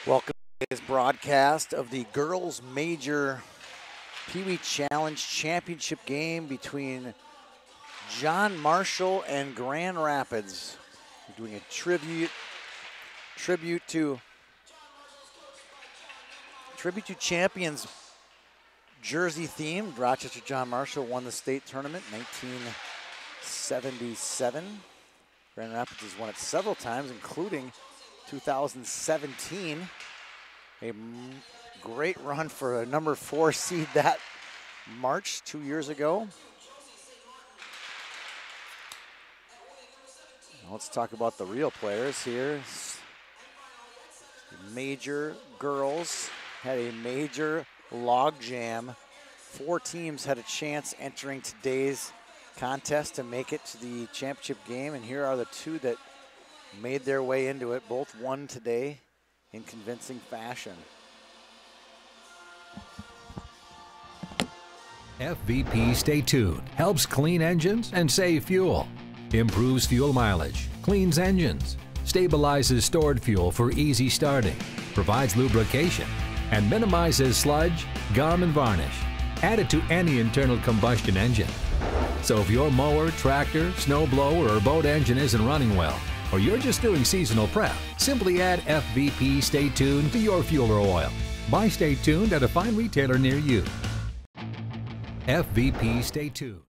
Welcome to today's broadcast of the Girls Major PeeWee Challenge Championship game between John Marshall and Grand Rapids. We're doing a tribute to champions jersey themed. Rochester John Marshall won the state tournament in 1977. Grand Rapids has won it several times, including 2017. A great run for a number 4 seed that March 2 years ago. Now let's talk about the real players here. Major girls had a major log jam. 4 teams had a chance entering today's contest to make it to the championship game, and here are the 2 that made their way into it. Both won today in convincing fashion. FVP Stay Tuned helps clean engines and save fuel, improves fuel mileage, cleans engines, stabilizes stored fuel for easy starting, provides lubrication, and minimizes sludge, gum, and varnish added to any internal combustion engine. So if your mower, tractor, snowblower, or boat engine isn't running well, or you're just doing seasonal prep, simply add FVP Stay Tuned to your fuel or oil. Buy Stay Tuned at a fine retailer near you. FVP Stay Tuned.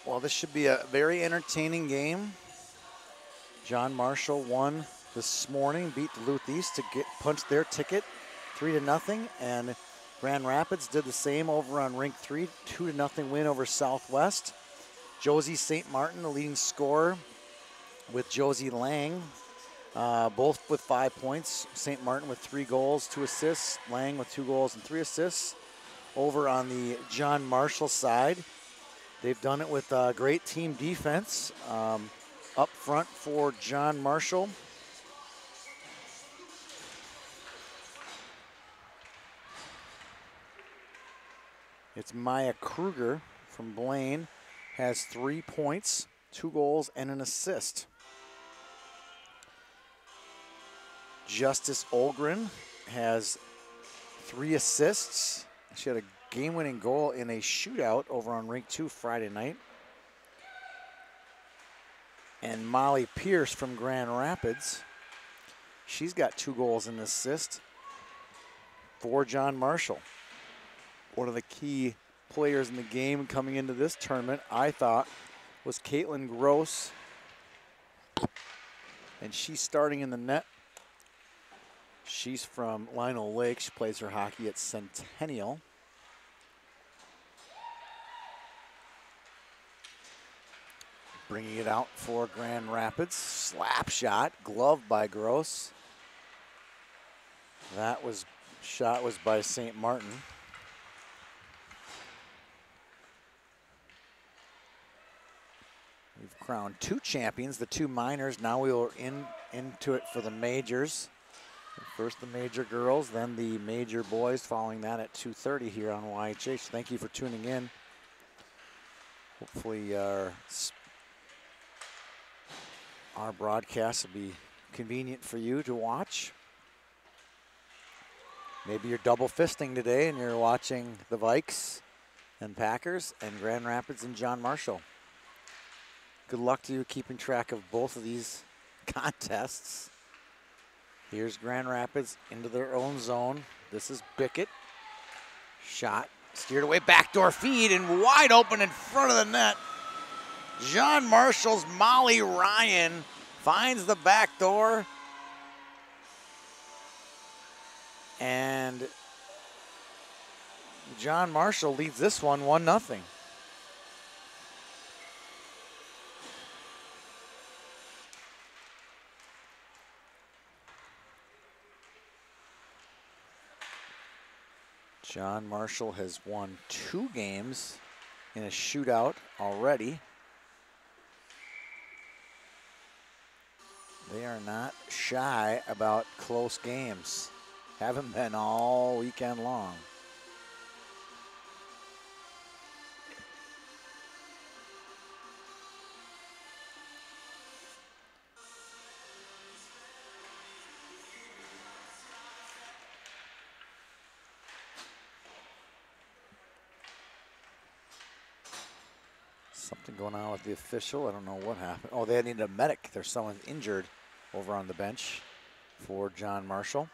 Well, this should be a very entertaining game. John Marshall won this morning, beat Duluth East to punch their ticket 3-0, and Grand Rapids did the same over on Rink 3, 2-0 win over Southwest. Josie St Martin, the leading scorer, with Josie Lang, both with 5 points. St Martin with 3 goals, 2 assists. Lang with 2 goals and 3 assists. Over on the John Marshall side, they've done it with great team defense. Up front for John Marshall, it's Maya Kruger from Blaine, has 3 points, 2 goals, and an assist. Justice Olgren has 3 assists. She had a game-winning goal in a shootout over on Rink 2 Friday night. And Molly Pierce from Grand Rapids, she's got 2 goals and an assist for John Marshall. One of the key players in the game coming into this tournament, I thought, was Caitlin Gross. And she's starting in the net. She's from Lionel Lake. She plays her hockey at Centennial. Bringing it out for Grand Rapids. Slap shot, gloved by Gross. That shot was by St. Martin. We've crowned 2 champions, the 2 minors. Now we are into it for the majors. First the major girls, then the major boys, following that at 2:30 here on YHH. Thank you for tuning in. Hopefully our broadcast will be convenient for you to watch. Maybe you're double fisting today and you're watching the Vikes and Packers and Grand Rapids and John Marshall. Good luck to you keeping track of both of these contests. Here's Grand Rapids into their own zone. This is Bickett. Shot, steered away, backdoor feed, and wide open in front of the net. John Marshall's Molly Ryan finds the back door. And John Marshall leads this one 1-0. John Marshall has won 2 games in a shootout already. They are not shy about close games. Haven't been all weekend long. Something going on with the official. I don't know what happened. Oh, they needed a medic. There's someone injured over on the bench for John Marshall.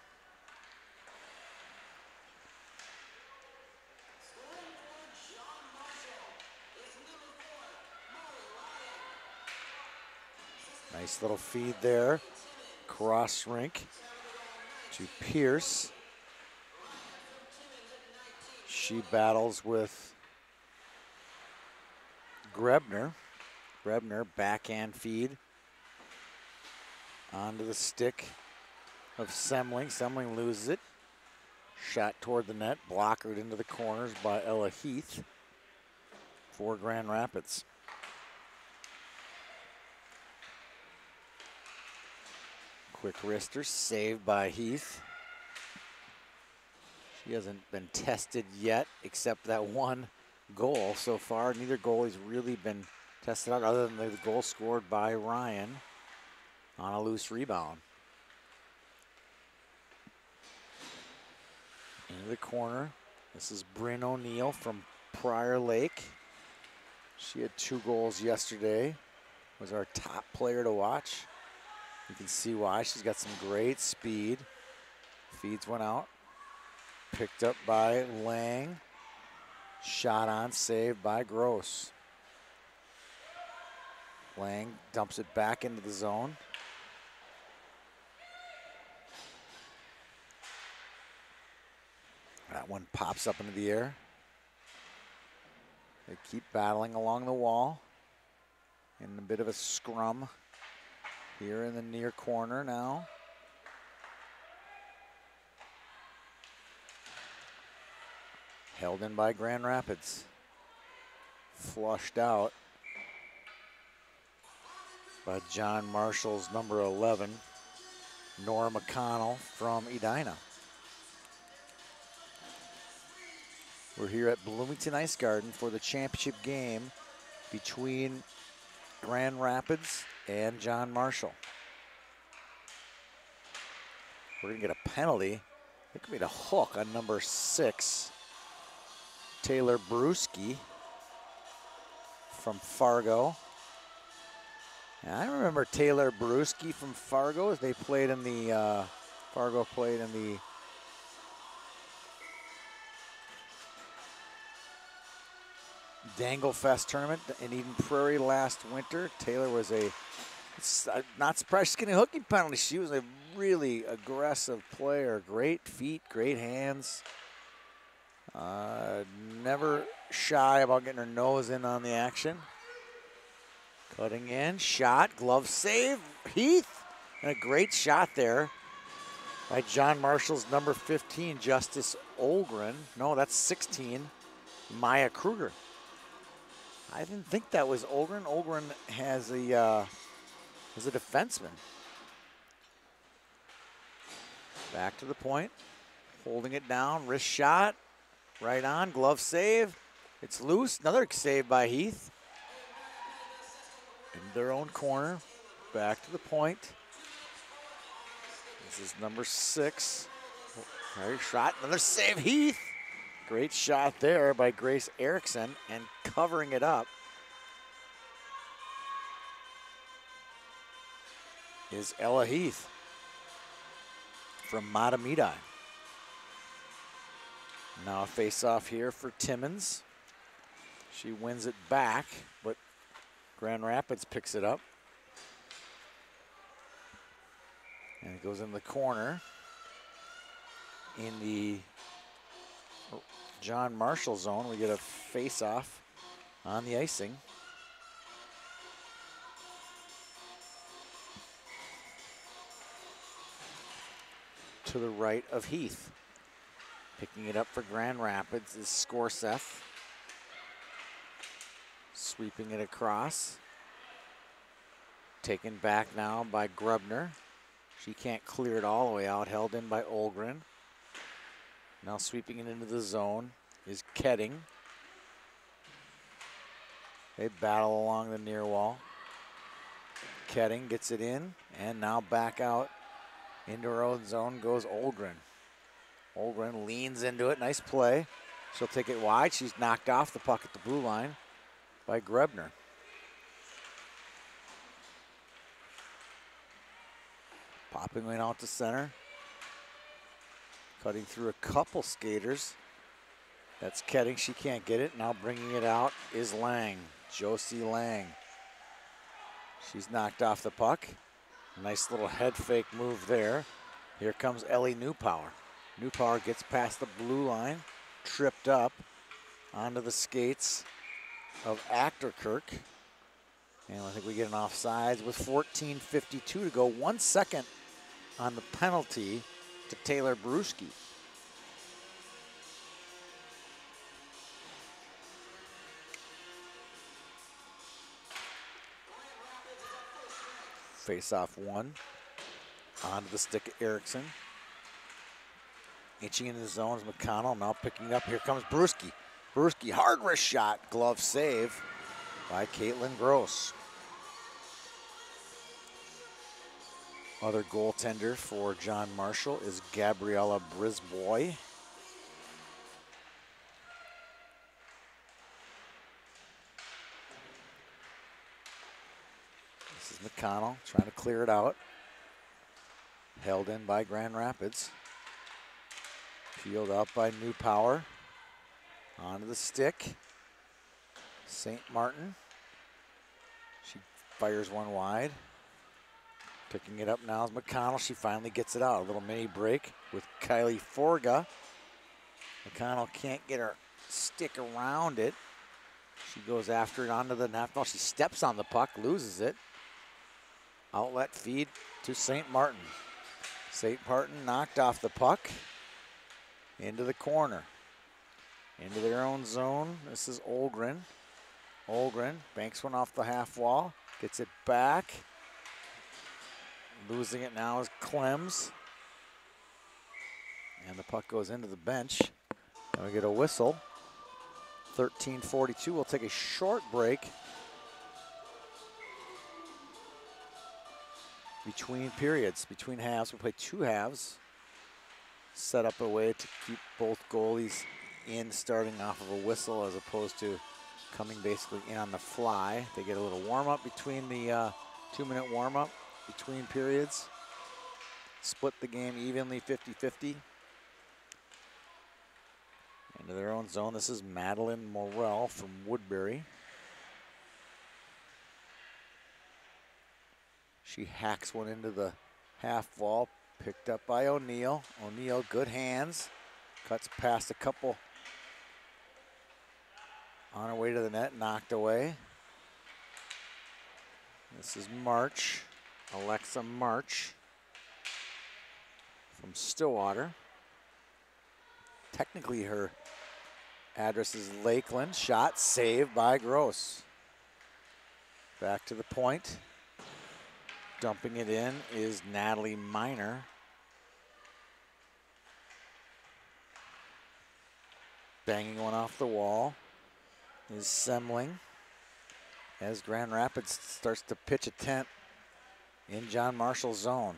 Nice little feed there. Cross rink to Pierce. She battles with Grebner. Grebner backhand feed onto the stick of Semling. Semling loses it. Shot toward the net, blockered into the corners by Ella Heath for Grand Rapids. Quick wrister, saved by Heath. She hasn't been tested yet, except that one goal so far. Neither goalie's really been tested out other than the goal scored by Ryan on a loose rebound. Into the corner. This is Brynn O'Neal from Prior Lake. She had 2 goals yesterday. Was our top player to watch. You can see why. She's got some great speed. Feeds one out. Picked up by Lang. Shot on, saved by Gross. Lang dumps it back into the zone. That one pops up into the air. They keep battling along the wall. In a bit of a scrum here in the near corner now. Held in by Grand Rapids. Flushed out by John Marshall's number 11, Nora McConnell from Edina. We're here at Bloomington Ice Garden for the championship game between Grand Rapids and John Marshall. We're gonna get a penalty. It could be the hook on number 6, Taylor Brewski from Fargo. And I remember Taylor Brewski from Fargo as they played in the, Fargo played in the Dangle Fest tournament in Eden Prairie last winter. Taylor was not surprised she's getting a hooking penalty. She was a really aggressive player. Great feet, great hands. Never shy about getting her nose in on the action. Cutting in, shot, glove save, Heath. And a great shot there by John Marshall's number 15, Justice Olgren. No, that's 16, Maya Kruger. I didn't think that was Olgren. Olgren has a defenseman. Back to the point, holding it down, wrist shot, right on, glove save. It's loose, another save by Heath. In their own corner, back to the point. This is number 6. Great shot, another save, Heath. Great shot there by Grace Erickson, and covering it up is Ella Heath. from Matamidi. Now a face-off here for Timmons. She wins it back, but Grand Rapids picks it up. And it goes in the corner. In the John Marshall zone, we get a face-off on the icing. To the right of Heath. Picking it up for Grand Rapids is Scorseth. Sweeping it across. Taken back now by Grubner. She can't clear it all the way out, held in by Olgren. Now sweeping it into the zone is Ketting. They battle along the near wall. Ketting gets it in, and now back out into her own zone goes Olgren. Olgren leans into it, nice play. She'll take it wide. She's knocked off the puck at the blue line by Grebner. Popping it out to center. Cutting through a couple skaters. That's Ketting, she can't get it. Now bringing it out is Lang, Josie Lang. She's knocked off the puck. Nice little head fake move there. Here comes Ellie Newpower. Newpower gets past the blue line, tripped up onto the skates of Achterkirk. And I think we get an offsides with 14:52 to go. 1 second on the penalty to Taylor Bruschi. Face-off one. Onto the stick of Erickson. Inching into the zone is McConnell. Now picking it up. Here comes Bruschi. Bruschi, hard wrist shot. Glove save by Caitlin Gross. Other goaltender for John Marshall is Gabriella Brisbois. This is McConnell trying to clear it out. Held in by Grand Rapids. Peeled out by Newpower. Onto the stick. St. Martin. She fires one wide. Picking it up now is McConnell. She finally gets it out. A little mini break with Kylie Forga. McConnell can't get her stick around it. She goes after it onto the net. She steps on the puck, loses it. Outlet feed to St. Martin. St. Martin knocked off the puck into the corner. Into their own zone. This is Olgren. Olgren banks one off the half wall. Gets it back. Losing it now is Clems. And the puck goes into the bench. And we get a whistle. 13:42. We'll take a short break between periods, between halves. We'll play 2 halves. Set up a way to keep both goalies in starting off of a whistle as opposed to coming basically in on the fly. They get a little warm-up between the 2-minute warm-up between periods. Split the game evenly, 50-50. Into their own zone. This is Madeline Morell from Woodbury. She hacks one into the half wall, picked up by O'Neal. O'Neal, good hands. Cuts past a couple on her way to the net, knocked away. This is March, Alexa March from Stillwater. Technically her address is Lakeland. Shot saved by Gross. Back to the point. Dumping it in is Natalie Miner. Banging one off the wall is Semling as Grand Rapids starts to pitch a tent in John Marshall's zone.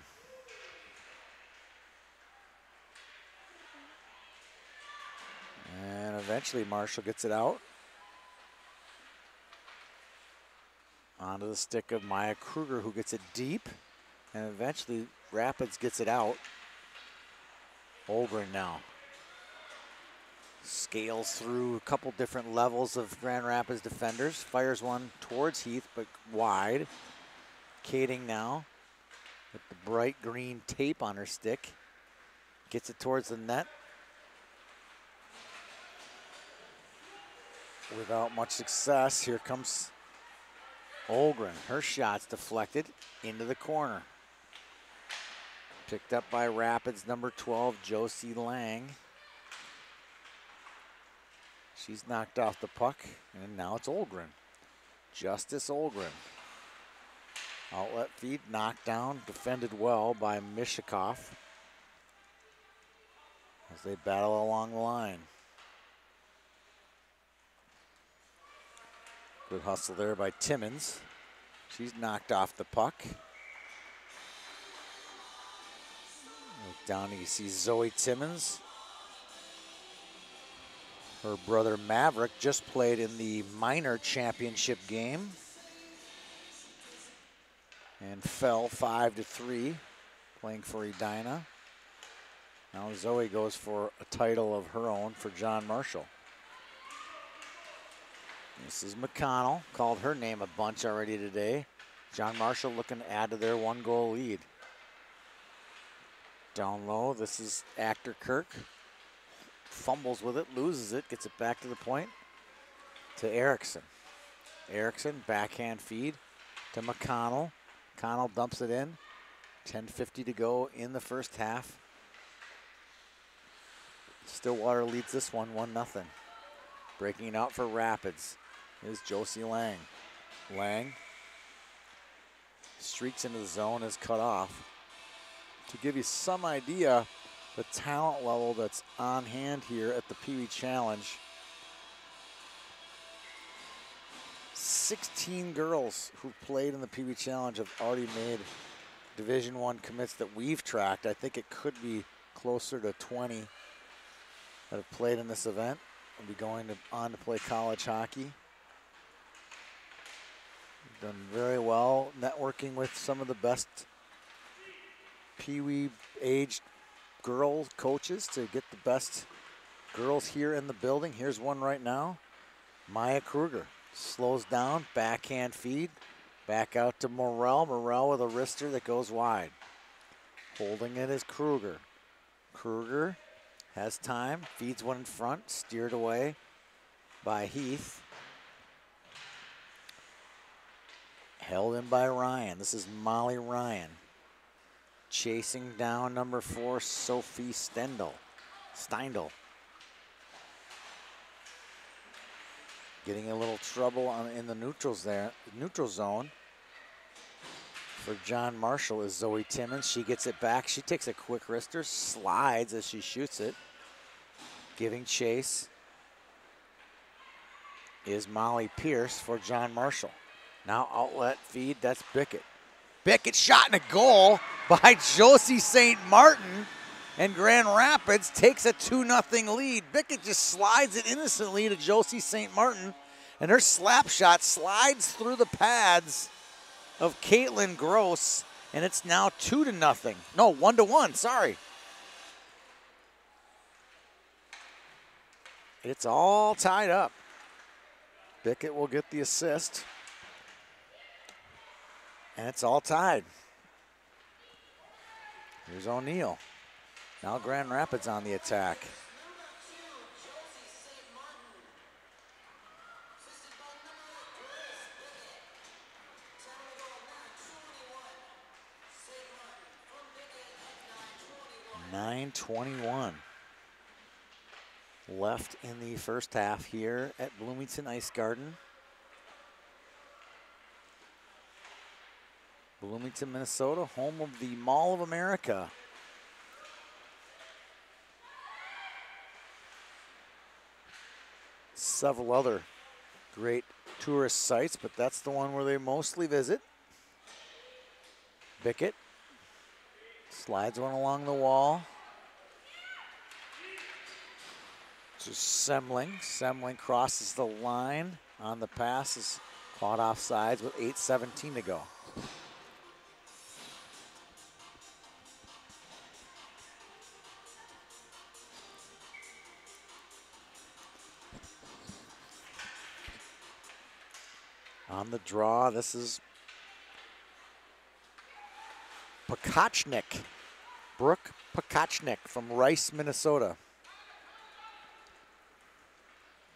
And eventually Marshall gets it out. Onto the stick of Maya Kruger, who gets it deep. And eventually Rapids gets it out. Olgren now scales through a couple different levels of Grand Rapids defenders. Fires one towards Heath, but wide. Kading now with the bright green tape on her stick. Gets it towards the net. Without much success, here comes Olgren. Her shot's deflected into the corner. Picked up by Rapids number 12, Josie Lang. She's knocked off the puck, and now it's Olgren. Justice Olgren. Outlet feed, knocked down, defended well by Mishakov as they battle along the line. Good hustle there by Timmons. She's knocked off the puck. Look down, you see Zoe Timmons. Her brother Maverick just played in the minor championship game and fell 5-3, playing for Edina. Now Zoe goes for a title of her own for John Marshall. This is McConnell, called her name a bunch already today. John Marshall looking to add to their 1-goal lead. Down low, this is Actor Kirk. Fumbles with it, loses it, gets it back to the point to Erickson. Erickson, backhand feed to McConnell. McConnell dumps it in. 10:50 to go in the first half. Stillwater leads this one 1-0. Breaking it out for Rapids is Josie Lang. Lang streaks into the zone, is cut off. To give you some idea, the talent level that's on hand here at the PeeWee Challenge. 16 girls who played in the PeeWee Challenge have already made Division I commits that we've tracked. I think it could be closer to 20 that have played in this event. Will be going on to play college hockey. We've done very well networking with some of the best PeeWee aged girl coaches to get the best girls here in the building. Here's one right now. Maya Kruger slows down, backhand feed, back out to Morrell. Morrell with a wrister that goes wide. Holding it is Kruger. Kruger has time, feeds one in front, steered away by Heath. Held in by Ryan. This is Molly Ryan. Chasing down number 4, Sophie Steindl. Getting a little trouble in the neutrals there, neutral zone. For John Marshall is Zoe Timmons. She gets it back. She takes a quick wrister, slides as she shoots it. Giving chase is Molly Pierce for John Marshall. Now outlet feed, that's Bickett. Bickett shot in a goal by Josie St Martin, and Grand Rapids takes a 2-0 lead. Bickett just slides it innocently to Josie St Martin, and her slap shot slides through the pads of Caitlin Gross, and it's now 2-0. No, 1-1, sorry. It's all tied up. Bickett will get the assist. And it's all tied. Here's O'Neal. Now Grand Rapids on the attack. .921 left in the first half here at Bloomington Ice Garden. Bloomington, Minnesota, home of the Mall of America. Several other great tourist sites, but that's the one where they mostly visit. Bickett slides one along the wall. To Semling. Semling crosses the line on the pass, is caught off sides with 8:17 to go. On the draw, this is Pakachnik. Brooke Pakachnik from Rice, Minnesota.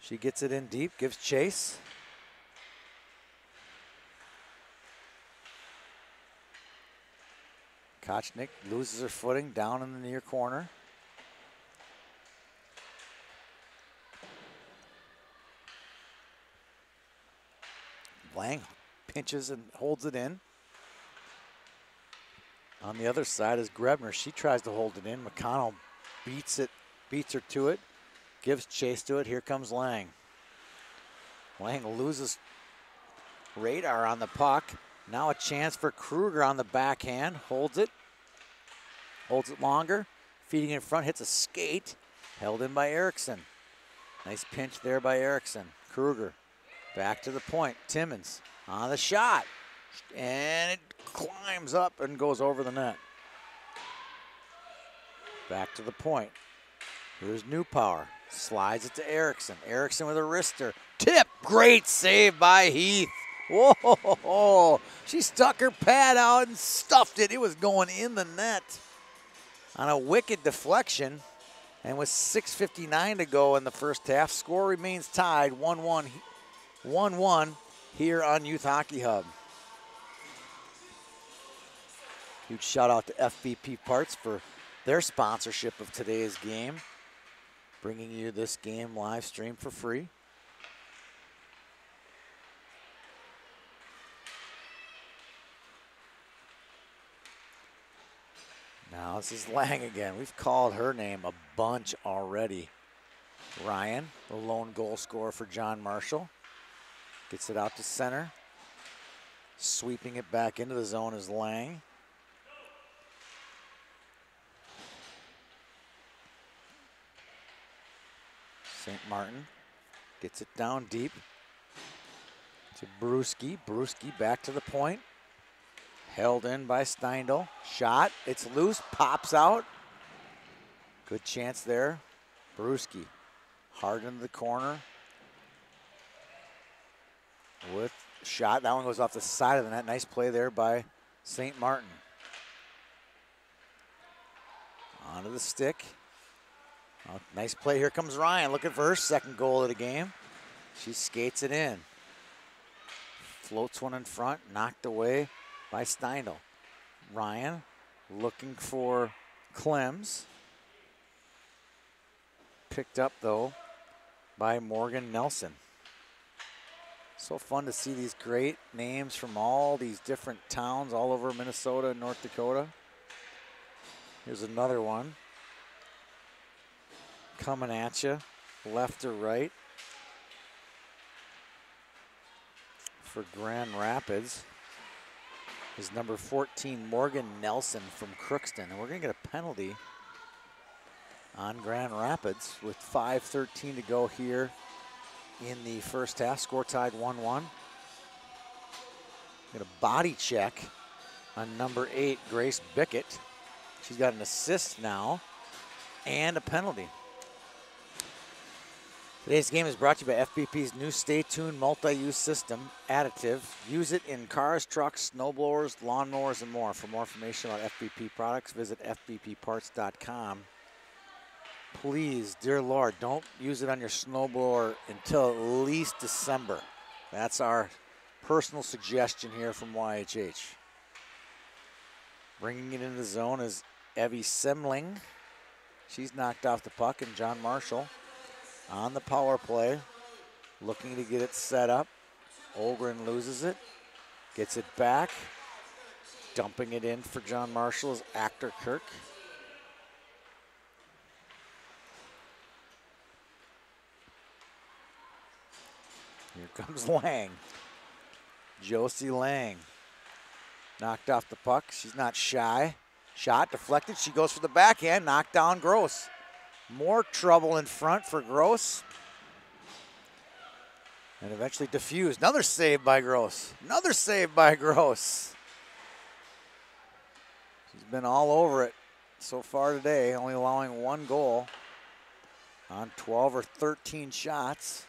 She gets it in deep, gives chase. Pakachnik loses her footing down in the near corner. Lang pinches and holds it in. On the other side is Grebner. She tries to hold it in. McConnell beats her to it, gives chase to it. Here comes Lang. Lang loses radar on the puck. Now a chance for Kruger on the backhand. Holds it longer. Feeding in front, hits a skate. Held in by Erickson. Nice pinch there by Erickson. Kruger back to the point. Timmons on the shot. And it climbs up and goes over the net. Back to the point. Here's Newpower. Slides it to Erickson. Erickson with a wrister. Tip. Great save by Heath. Whoa. She stuck her pad out and stuffed it. It was going in the net on a wicked deflection. And with 6:59 to go in the first half, score remains tied 1-1 here on Youth Hockey Hub. Huge shout out to FBP Parts for their sponsorship of today's game, bringing you this game live stream for free. Now this is Lang again. We've called her name a bunch already. Ryan, the lone goal scorer for John Marshall, gets it out to center. Sweeping it back into the zone is Lang. St. Martin gets it down deep to Brewski. Brewski back to the point. Held in by Steindl. Shot, it's loose, pops out. Good chance there. Brewski hard into the corner with shot. That one goes off the side of the net. Nice play there by St. Martin. Onto the stick. Oh, nice play. Here comes Ryan looking for her second goal of the game. She skates it in. Floats one in front, knocked away by Steindl. Ryan looking for Clems. Picked up, though, by Morgan Nelson. So fun to see these great names from all these different towns all over Minnesota and North Dakota. Here's another one. Coming at you, left or right. For Grand Rapids is number 14, Morgan Nelson from Crookston. And we're going to get a penalty on Grand Rapids with 5:13 to go here in the first half. Score tied 1-1. Get a body check on number 8, Grace Bickett. She's got an assist now and a penalty. Today's game is brought to you by FBP's new Stay Tuned multi-use system, Additive. Use it in cars, trucks, snowblowers, lawnmowers, and more. For more information about FBP products, visit fbpparts.com. Please, dear Lord, don't use it on your snowblower until at least December. That's our personal suggestion here from YHH. Bringing it into the zone is Evie Semling. She's knocked off the puck, and John Marshall on the power play, looking to get it set up. Olgren loses it, gets it back. Dumping it in for John Marshall is Actor Kirk. Here comes Lang. Josie Lang knocked off the puck. She's not shy. Shot deflected. She goes for the backhand. Knocked down Gross. More trouble in front for Gross. And eventually diffused. Another save by Gross. Another save by Gross. She's been all over it so far today, only allowing 1 goal on 12 or 13 shots.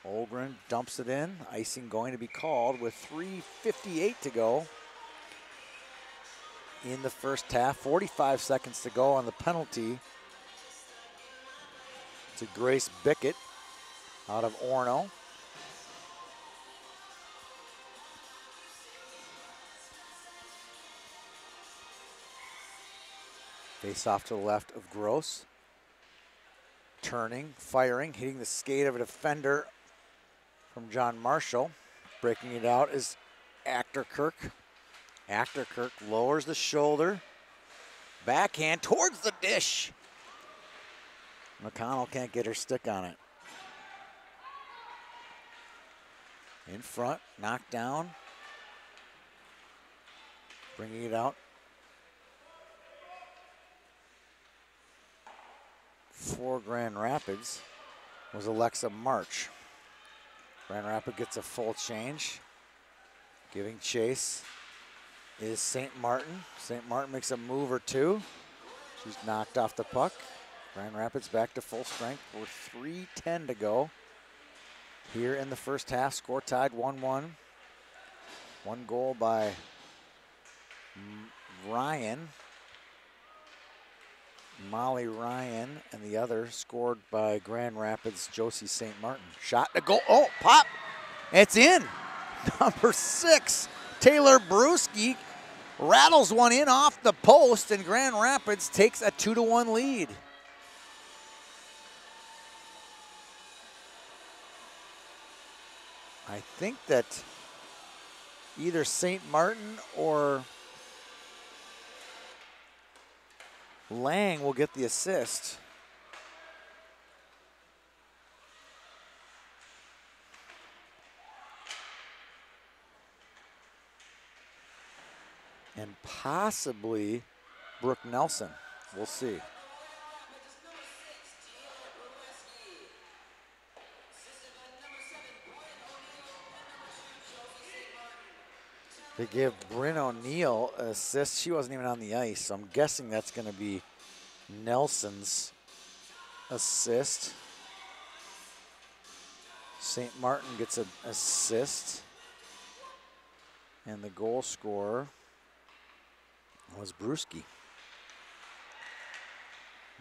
Olgren dumps it in. Icing going to be called with 3:58 to go in the first half. 45 seconds to go on the penalty to Grace Bickett out of Orono. Face off to the left of Gross. Turning, firing, hitting the skate of a defender from John Marshall. Breaking it out is Achterkirk. Achterkirk lowers the shoulder. Backhand towards the dish. McConnell can't get her stick on it. In front, knocked down. Bringing it out. For Grand Rapids was Alexa March. Grand Rapids gets a full change. Giving chase is St. Martin. St. Martin makes a move or two. She's knocked off the puck. Grand Rapids back to full strength with 3:10 to go. Here in the first half, score tied 1-1. One goal by Ryan. Molly Ryan, and the other scored by Grand Rapids' Josie St. Martin. Shot to goal. Oh, pop. It's in. Number 6, Taylor Brewski rattles one in off the post, and Grand Rapids takes a 2-1 lead. I think that either St. Martin or Lang will get the assist. And possibly Brooke Nelson. We'll see. They give Brynn O'Neal an assist. She wasn't even on the ice, so I'm guessing that's going to be Nelson's assist. St. Martin gets an assist. And the goal scorer was Brewski.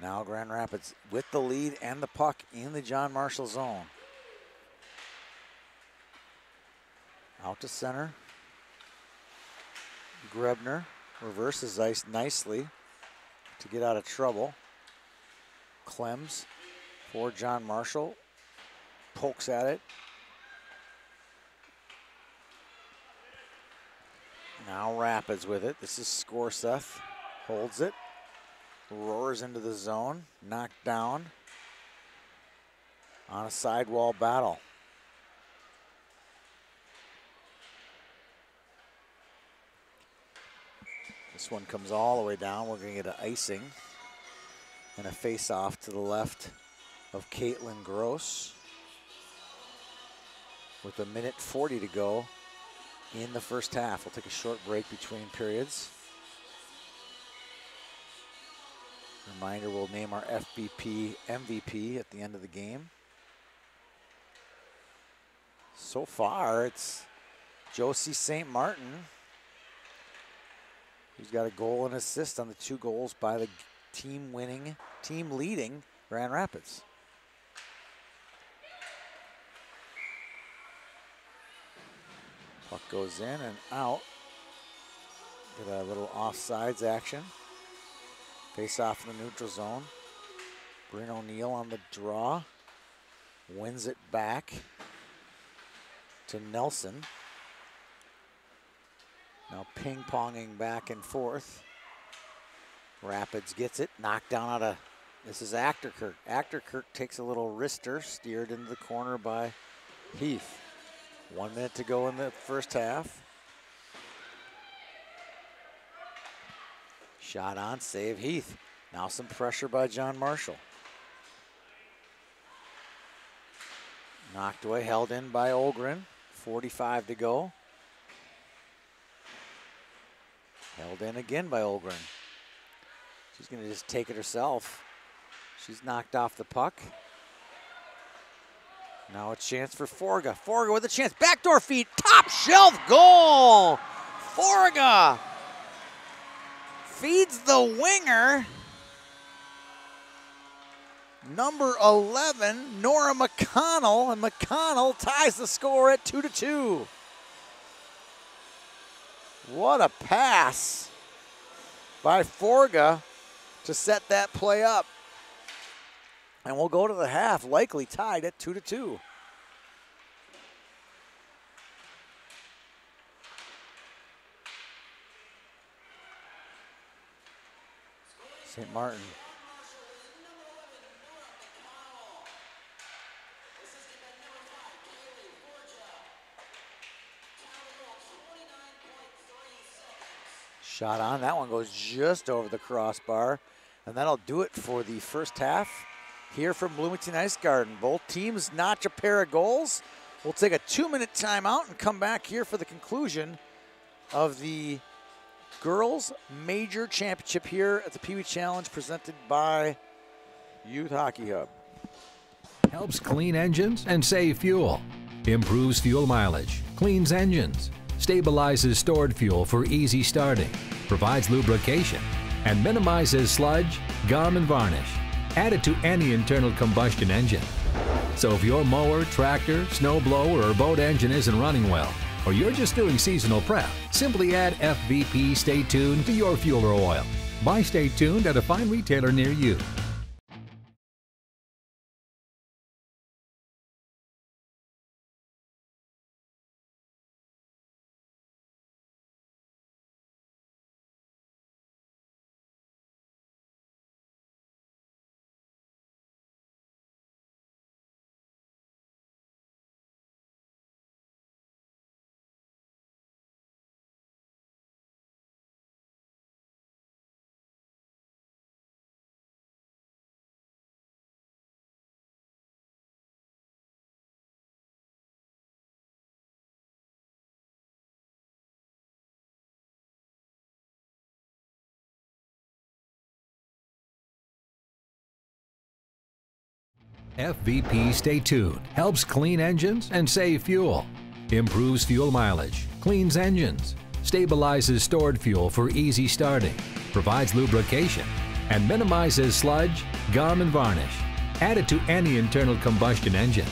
Now Grand Rapids with the lead and the puck in the John Marshall zone. Out to center. Grebner reverses ice nicely to get out of trouble. Clems for John Marshall. Pokes at it. Now Rapids with it. This is Scorseth. Holds it. Roars into the zone. Knocked down on a sidewall battle. This one comes all the way down. We're going to get an icing and a face-off to the left of Caitlin Gross with 1:40 to go in the first half. We'll take a short break between periods. Reminder, we'll name our FBP MVP at the end of the game. So far, it's Josie St. Martin, who's got a goal and assist on the 2 goals by the team leading Grand Rapids. Puck goes in and out. Get a little offsides action. Face off in the neutral zone. Brynn O'Neal on the draw. Wins it back to Nelson. Now ping-ponging back and forth. Rapids gets it, knocked down out of, this is Achterkirk. Achterkirk takes a little wrister, steered into the corner by Heath. 1 minute to go in the first half. Shot on, save Heath. Now some pressure by John Marshall. Knocked away, held in by Olgren. 45 to go. Held in again by Olgren. She's going to just take it herself. She's knocked off the puck. Now a chance for Forga. Forga with a chance. Backdoor feed. Top shelf goal. Forga feeds the winger. Number 11, Nora McConnell. And McConnell ties the score at 2-2. What a pass by Forga to set that play up. And we'll go to the half, likely tied at 2-2. St. Martin. Shot on, that one goes just over the crossbar. And that'll do it for the first half here from Bloomington Ice Garden. Both teams notch a pair of goals. We'll take a 2-minute timeout and come back here for the conclusion of the Girls Major Championship here at the PeeWee Challenge presented by Youth Hockey Hub. Helps clean engines and save fuel. Improves fuel mileage, cleans engines, stabilizes stored fuel for easy starting, provides lubrication, and minimizes sludge, gum, and varnish. Added to any internal combustion engine. So if your mower, tractor, snow blower, or boat engine isn't running well, or you're just doing seasonal prep, simply add FVP Stay Tuned to your fuel or oil. Buy Stay Tuned at a fine retailer near you. FVP Stay Tuned helps clean engines and save fuel. Improves fuel mileage, cleans engines, stabilizes stored fuel for easy starting, provides lubrication, and minimizes sludge, gum, and varnish. Added to any internal combustion engine.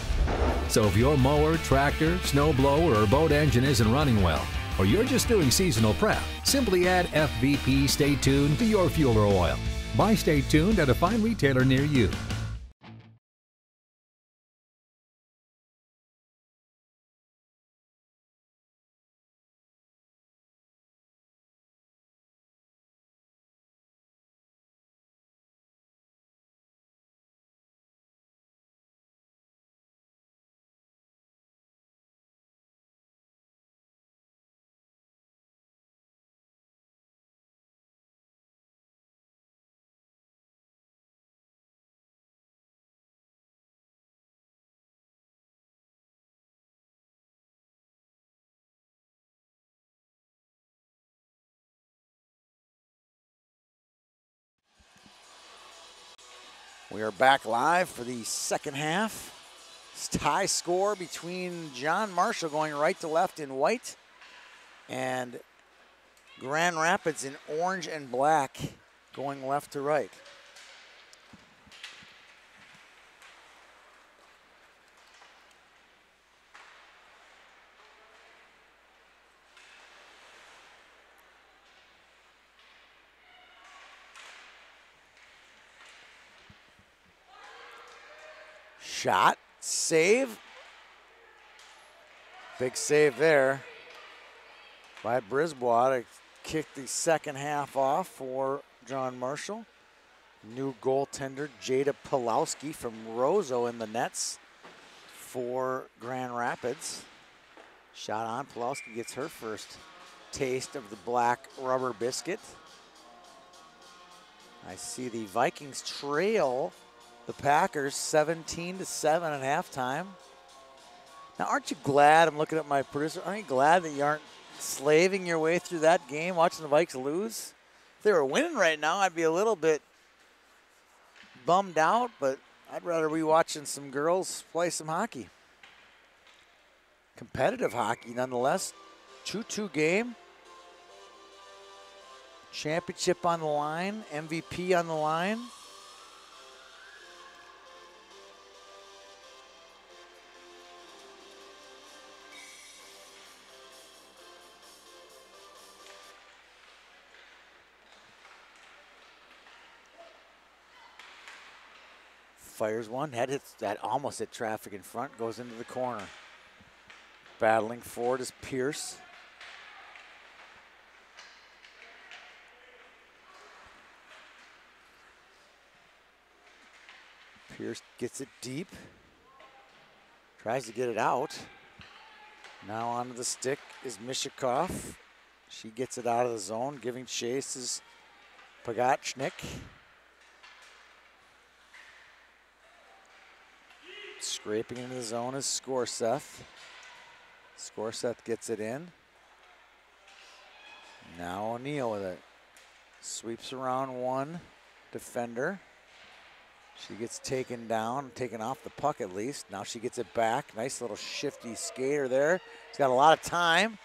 So if your mower, tractor, snow blower, or boat engine isn't running well, or you're just doing seasonal prep, simply add FVP Stay Tuned to your fuel or oil. Buy Stay Tuned at a fine retailer near you. We are back live for the second half. It's tie score between John Marshall going right to left in white and Grand Rapids in orange and black going left to right. Shot, save. Big save there by Brisbois to kick the second half off for John Marshall. New goaltender Jada Pulowski from Roseau in the nets for Grand Rapids. Shot on, Pulowski gets her first taste of the black rubber biscuit. I see the Vikings trail the Packers 17-7 at halftime. Now, aren't you glad, I'm looking at my producer, aren't you glad that you aren't slaving your way through that game, watching the Vikes lose? If they were winning right now, I'd be a little bit bummed out, but I'd rather be watching some girls play some hockey. competitive hockey nonetheless. 2-2 game. Championship on the line, MVP on the line. Fires one, that almost hit traffic in front, goes into the corner. Battling forward is Pierce. Pierce gets it deep. Tries to get it out. Now onto the stick is Mishikov. She gets it out of the zone. Giving chase is Pagachnik. Scraping into the zone is Skorseth. Skorseth gets it in. Now O'Neal with it. Sweeps around one defender. She gets taken down, taken off the puck at least. Now she gets it back. Nice little shifty skater there. She's got a lot of time.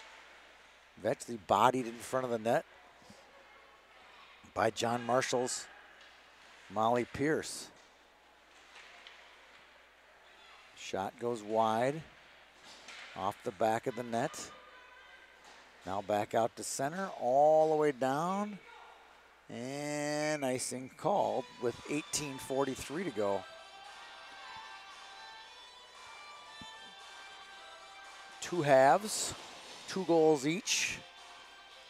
Eventually bodied in front of the net by John Marshall's Molly Pierce. Shot goes wide, off the back of the net. Now back out to center, all the way down. And icing called with 18:43 to go. Two halves, 2 goals each.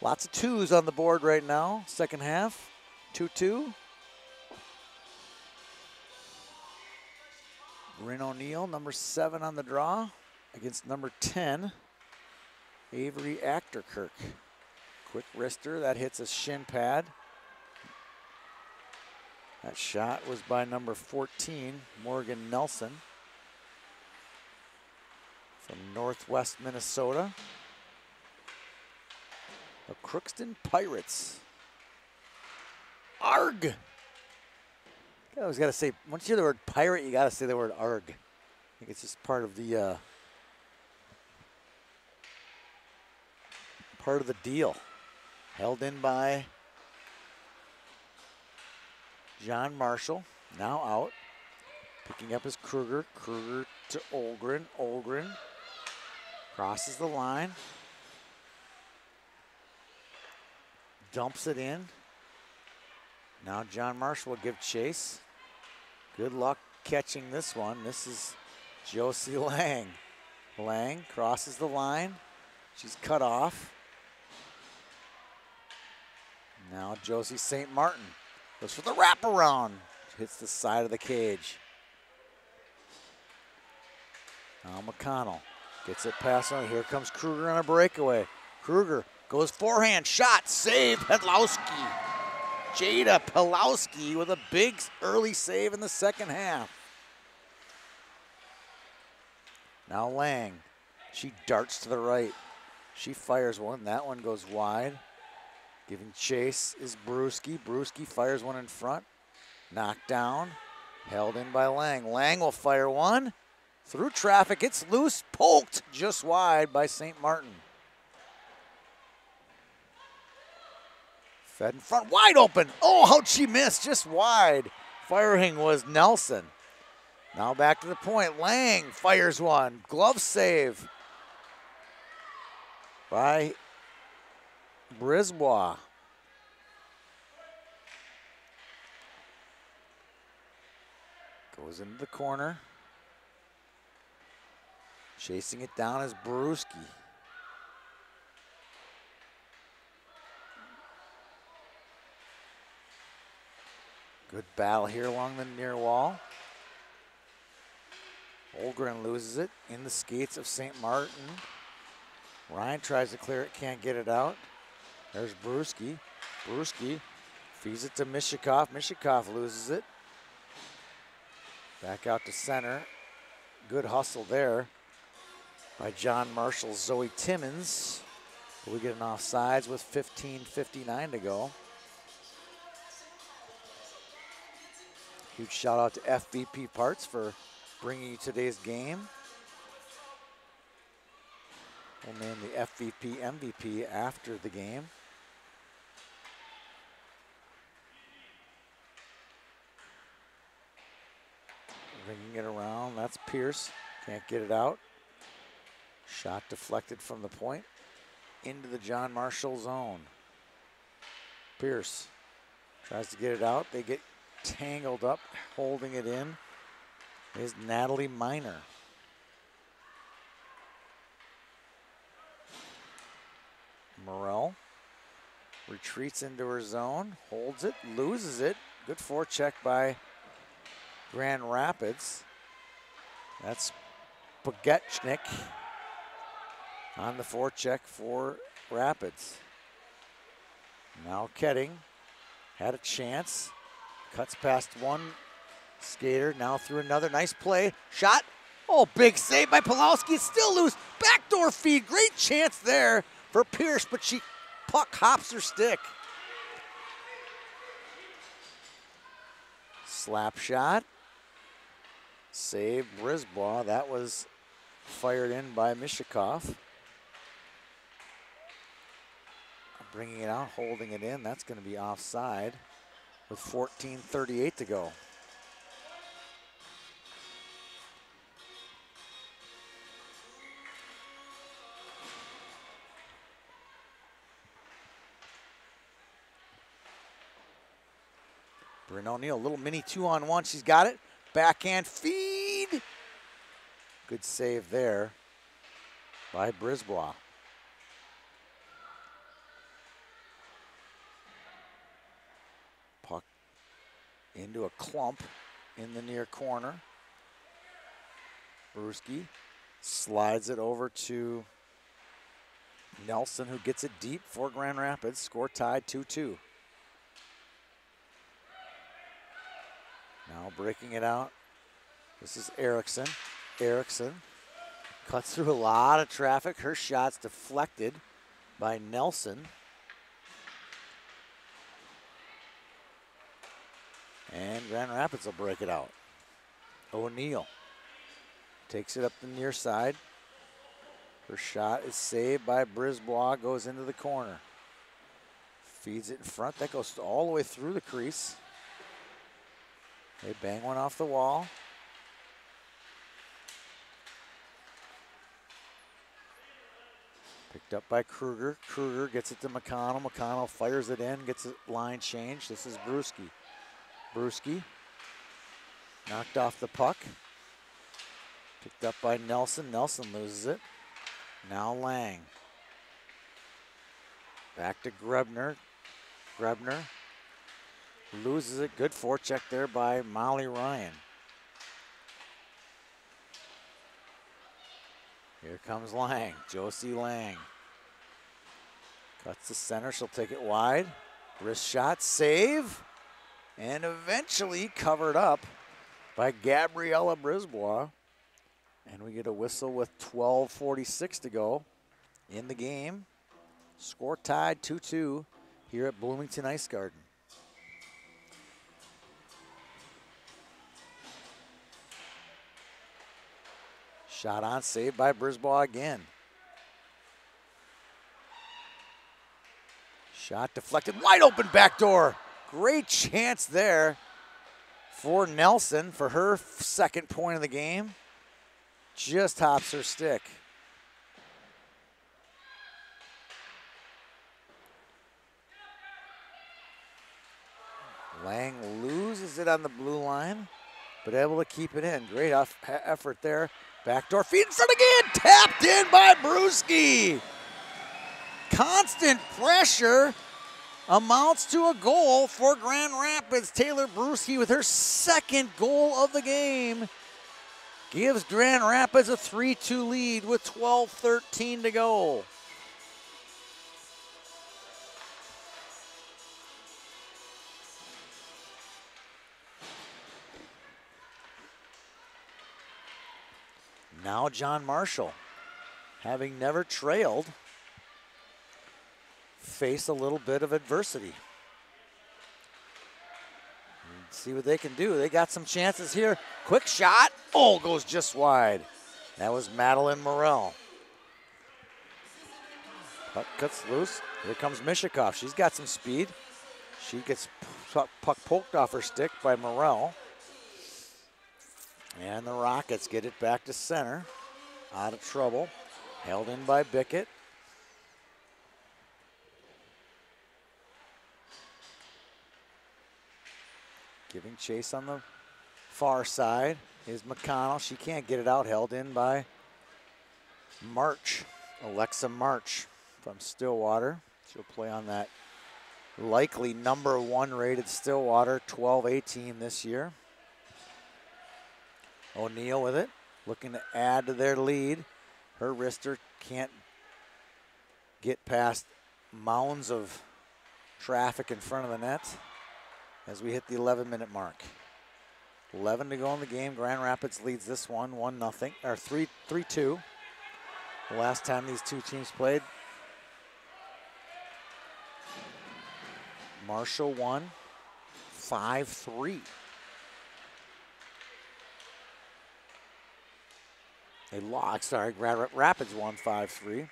Lots of twos on the board right now. Second half, 2-2. Brynn O'Neal, number 7 on the draw, against number 10, Avery Achterkirk. Quick wrister, that hits a shin pad. That shot was by number 14, Morgan Nelson, from Northwest Minnesota. The Crookston Pirates. Arg! I always got to say, once you hear the word pirate, you got to say the word arg. I think it's just part of the deal. Held in by John Marshall, now out. Picking up is Kruger. Kruger to Olgren. Olgren crosses the line. Dumps it in. Now John Marshall will give chase. Good luck catching this one. This is Josie Lang. Lang crosses the line. She's cut off. Now Josie St Martin goes for the wraparound. Hits the side of the cage. Now McConnell gets it past on. Here comes Kruger on a breakaway. Kruger goes forehand, shot, save, Pedlowski. Jada Pelowski with a big early save in the second half. Now Lang, she darts to the right. She fires one, that one goes wide. Giving chase is Brewski. Brewski fires one in front. Knocked down, held in by Lang. Lang will fire one. Through traffic, it's loose, poked just wide by St. Martin. Fed in front, wide open. Oh, how'd she miss? Just wide. Firing was Nelson. Now back to the point. Lang fires one. Glove save by Brisbois. Goes into the corner. Chasing it down is Brewski. Good battle here along the near wall. Olgren loses it in the skates of St. Martin. Ryan tries to clear it, can't get it out. There's Brewski. Brewski feeds it to Mishikov. Mishikov loses it. Back out to center. Good hustle there by John Marshall's Zoe Timmons. We get an offsides with 15:59 to go. Huge shout out to FVP Parts for bringing you today's game. We'll name the FVP MVP after the game. Ringing it around, that's Pierce. Can't get it out. Shot deflected from the point into the John Marshall zone. Pierce tries to get it out. They get tangled up, holding it in is Natalie Miner. Morrell retreats into her zone, holds it, loses it. Good forecheck by Grand Rapids. That's Bogetchnik on the forecheck for Rapids. Now Ketting had a chance, cuts past one skater, now through another, nice play, shot. Oh, big save by Pulowski, still loose, backdoor feed, great chance there for Pierce, but puck hops her stick. Slap shot, save Brisbois, that was fired in by Mishikov. Bringing it out, holding it in, that's going to be offside with 14:38 to go. Brynn O'Neal, a little mini 2-on-1, she's got it. Backhand feed. Good save there by Brisbois. Puck into a clump in the near corner. Bruschi slides it over to Nelson, who gets it deep for Grand Rapids. Score tied 2-2. Now breaking it out. This is Erickson. Erickson cuts through a lot of traffic. Her shot's deflected by Nelson. And Grand Rapids will break it out. O'Neal takes it up the near side. Her shot is saved by Brisbois, goes into the corner. Feeds it in front, that goes all the way through the crease. They bang one off the wall. Picked up by Kruger. Kruger gets it to McConnell. McConnell fires it in, gets it line change. This is Bruschi. Bruschi knocked off the puck. Picked up by Nelson. Nelson loses it. Now Lang. Back to Grebner. Grebner loses it. Good forecheck there by Molly Ryan. Here comes Lang. Josie Lang. Cuts the center. She'll take it wide. Wrist shot. Save. And eventually covered up by Gabriella Brisbois. And we get a whistle with 12:46 to go in the game. Score tied 2-2 here at Bloomington Ice Garden. Shot on, saved by Brisbois again. Shot deflected, wide open backdoor. Great chance there for Nelson for her second point of the game. Just hops her stick. Lang loses it on the blue line, but able to keep it in. Great effort there. Backdoor feed in front again. Tapped in by Bruschi. Constant pressure amounts to a goal for Grand Rapids. Taylor Bruschi with her second goal of the game gives Grand Rapids a 3-2 lead with 12:13 to go. Now John Marshall, having never trailed, face a little bit of adversity. See what they can do. They got some chances here. Quick shot. Oh, goes just wide. That was Madeline Morrell. Puck cuts loose. Here comes Mishikov. She's got some speed. She gets puck poked off her stick by Morrell. And the Rockets get it back to center. Out of trouble. Held in by Bickett. Giving chase on the far side is McConnell. She can't get it out. Held in by March. Alexa March from Stillwater. She'll play on that likely #1 rated Stillwater 12-18 this year. O'Neal with it, looking to add to their lead. Her wrister can't get past mounds of traffic in front of the net as we hit the 11-minute mark. 11 to go in the game. Grand Rapids leads this one 1-0, or 3-2. The last time these two teams played, Marshall won 5-3. Grand Rapids won 5-3.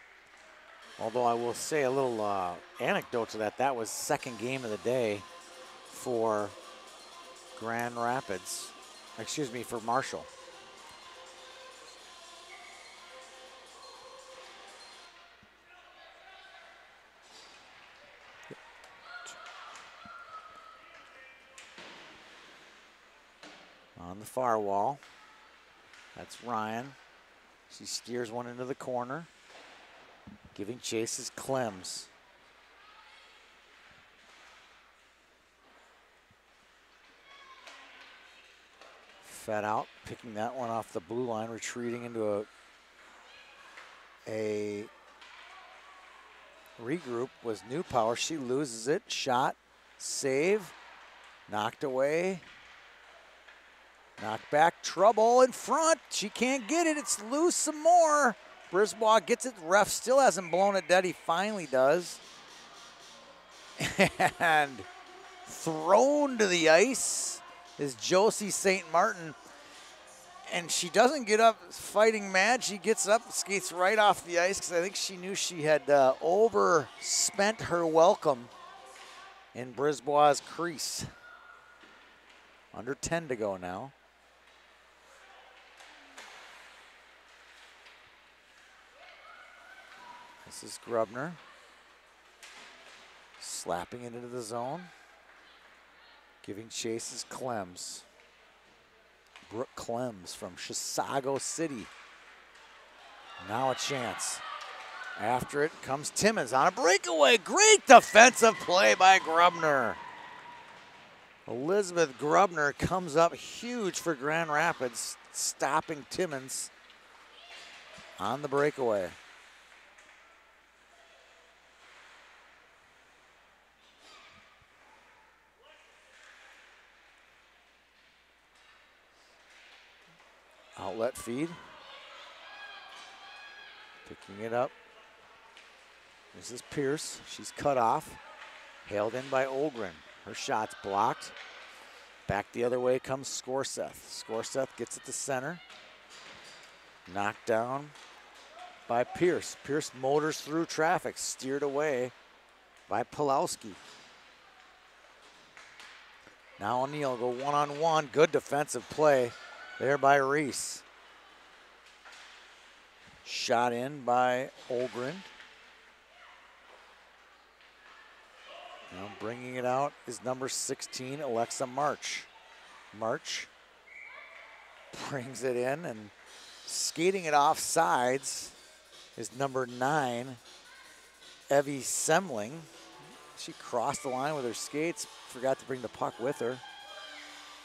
Although I will say a little anecdote to that. That was second game of the day for Grand Rapids. Excuse me, for Marshall. On the far wall, that's Ryan. She steers one into the corner. Giving chase is Clems. Fed out, picking that one off the blue line, retreating into a regroup was New Power. She loses it. Shot, save, knocked away. Knocked back, trouble in front. She can't get it. It's loose some more. Brisbois gets it. Ref still hasn't blown it dead. He finally does. And thrown to the ice is Josie St Martin. And she doesn't get up fighting mad. She gets up, skates right off the ice because I think she knew she had overspent her welcome in Brisbois' crease. Under 10 to go now. This is Grubner. Slapping it into the zone. Giving chase is Clems. Brooke Clems from Chisago City. Now a chance. After it comes Timmons on a breakaway. Great defensive play by Grubner. Elizabeth Grubner comes up huge for Grand Rapids, stopping Timmons on the breakaway. Outlet feed. Picking it up. This is Pierce. She's cut off. Hailed in by Olgren. Her shot's blocked. Back the other way comes Scorseth. Scorseth gets it to center. Knocked down by Pierce. Pierce motors through traffic. Steered away by Pulowski. Now O'Neal go one-on-one. Good defensive play there by Reese. Shot in by Olgren. Now bringing it out is number 16, Alexa March. March brings it in, and skating it off sides is number 9, Evie Semling. She crossed the line with her skates, forgot to bring the puck with her.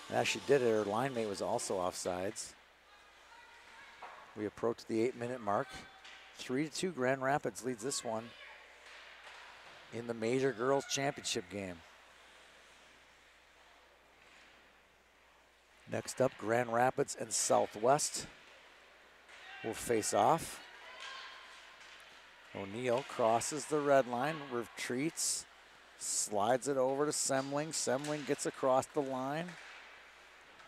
And as she did it, her line mate was also offsides. We approach the 8-minute mark. 3-2 Grand Rapids leads this one in the Major Girls Championship game. Next up, Grand Rapids and Southwest will face off. O'Neal crosses the red line, retreats, slides it over to Semling. Semling gets across the line.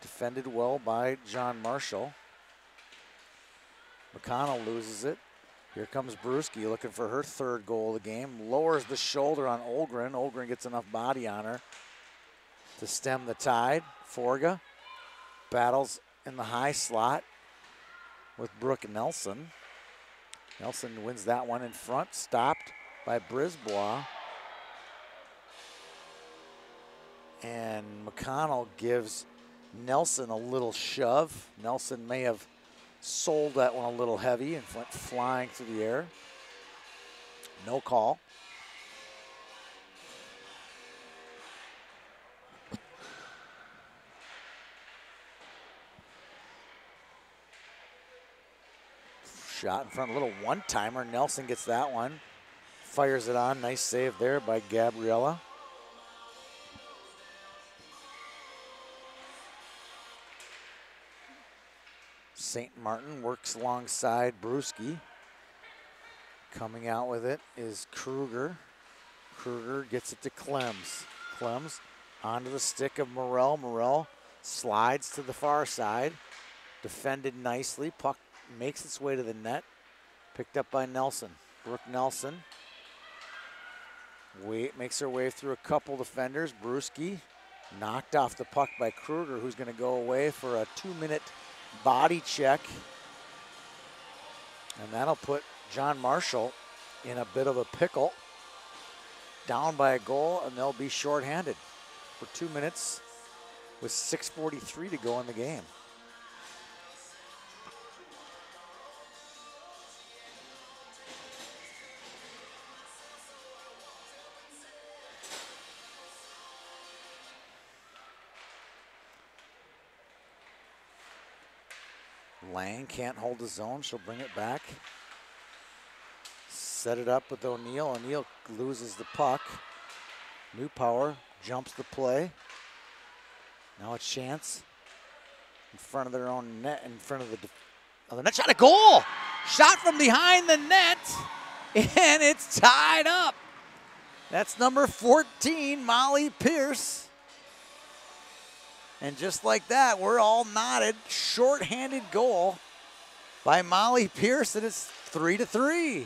Defended well by John Marshall. McConnell loses it. Here comes Brewski looking for her third goal of the game. Lowers the shoulder on Olgren. Olgren gets enough body on her to stem the tide. Forga battles in the high slot with Brooke Nelson. Nelson wins that one in front, stopped by Brisbois. And McConnell gives Nelson a little shove. Nelson may have sold that one a little heavy and went flying through the air. No call. Shot in front, a little one-timer. Nelson gets that one. Fires it on. Nice save there by Gabriella. St. Martin works alongside Brewski. Coming out with it is Kruger. Kruger gets it to Clems. Clems onto the stick of Morrell. Morrell slides to the far side. Defended nicely. Puck makes its way to the net. Picked up by Nelson. Brooke Nelson makes her way through a couple defenders. Brewski knocked off the puck by Kruger, who's going to go away for a 2-minute body check. And that'll put John Marshall in a bit of a pickle. Down by a goal, and they'll be shorthanded for 2 minutes with 6:43 to go in the game. Lang can't hold the zone. She'll bring it back. Set it up with O'Neal. O'Neal loses the puck. New Power jumps the play. Now a chance in front of their own net, in front of the other net. Shot, a goal! Shot from behind the net, and it's tied up. That's number 14, Molly Pierce. And just like that, we're all nodded. Short-handed goal by Molly Pierce, and it's 3-3.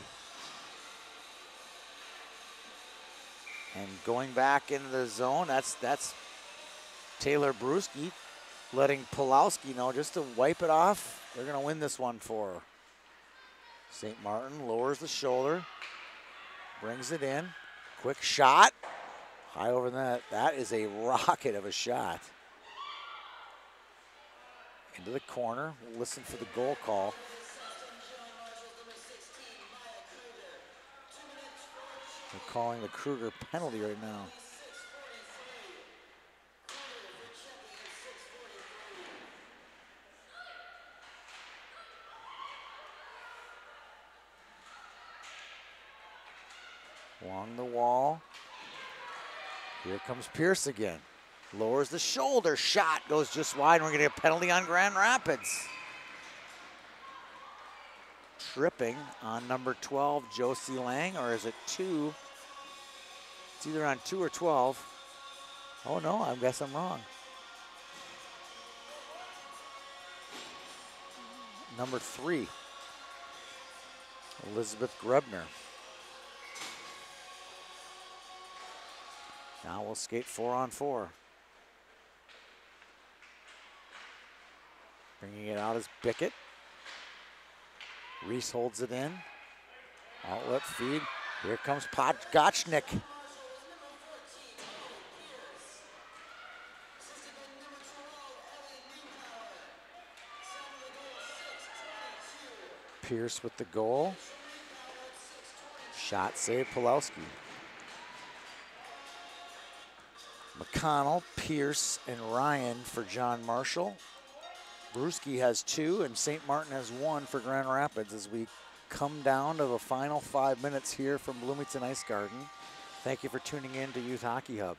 And going back into the zone, that's Taylor Brewski letting Pulowski know just to wipe it off. They're going to win this one for her. St. Martin lowers the shoulder, brings it in. Quick shot, high over the net. That is a rocket of a shot. Into the corner. We'll listen for the goal call. They're calling the Kruger penalty right now. Along the wall. Here comes Pierce again. Lowers the shoulder, shot goes just wide, and we're gonna get a penalty on Grand Rapids. Tripping on number 12, Josie Lang, or is it 2? It's either on 2 or 12. Oh no, I guess I'm wrong. Number 3, Elizabeth Grebner. Now we'll skate 4-on-4. Bringing it out is Bickett. Reese holds it in. Outlet feed. Here comes Podgochnik. Pierce with the goal. Shot save, Pulowski. McConnell, Pierce, and Ryan for John Marshall. Brewski has 2, and St. Martin has 1 for Grand Rapids as we come down to the final 5 minutes here from Bloomington Ice Garden. Thank you for tuning in to Youth Hockey Hub.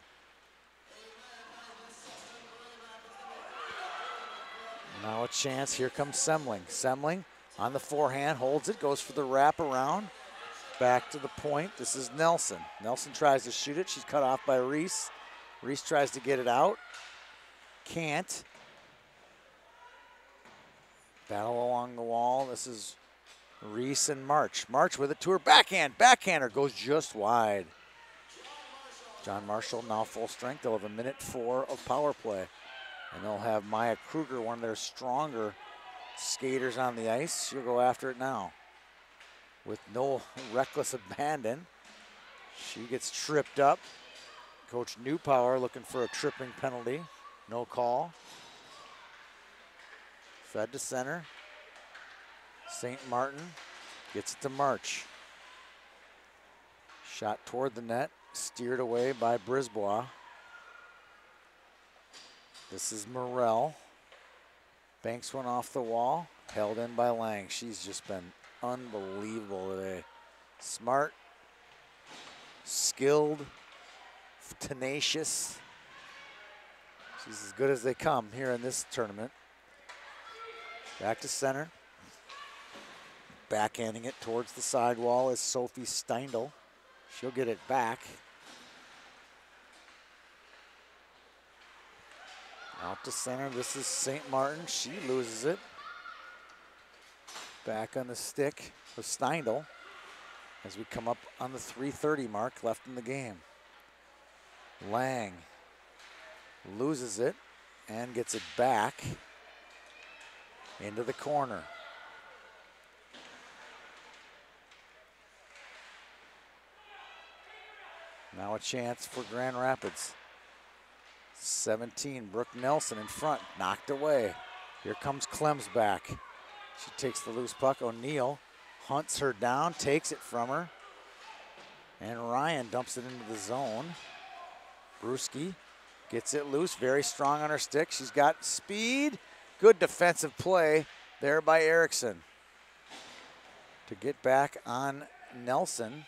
Now a chance. Here comes Semling. Semling on the forehand, holds it, goes for the wraparound. Back to the point. This is Nelson. Nelson tries to shoot it. She's cut off by Reese. Reese tries to get it out. Can't. Battle along the wall. This is Reese and March. March with it to her backhand. Backhander goes just wide. John Marshall now full strength. They'll have a minute 4 of power play. And they'll have Maya Kruger, one of their stronger skaters on the ice. She'll go after it now with no reckless abandon. She gets tripped up. Coach Newpower looking for a tripping penalty. No call. Fed to center. St. Martin gets it to March. Shot toward the net, steered away by Brisbois. This is Morrell. Banks one off the wall, held in by Lang. She's just been unbelievable today. Smart, skilled, tenacious. She's as good as they come here in this tournament. Back to center. Backhanding it towards the sidewall is Sophie Steindl. She'll get it back. Out to center, this is St. Martin. She loses it. Back on the stick of Steindl as we come up on the 3:30 mark left in the game. Lang loses it and gets it back into the corner. Now a chance for Grand Rapids. 17, Brooke Nelson in front, knocked away. Here comes Clems back. She takes the loose puck. O'Neal hunts her down, takes it from her. And Ryan dumps it into the zone. Bruschi gets it loose, very strong on her stick. She's got speed. Good defensive play there by Erickson to get back on Nelson.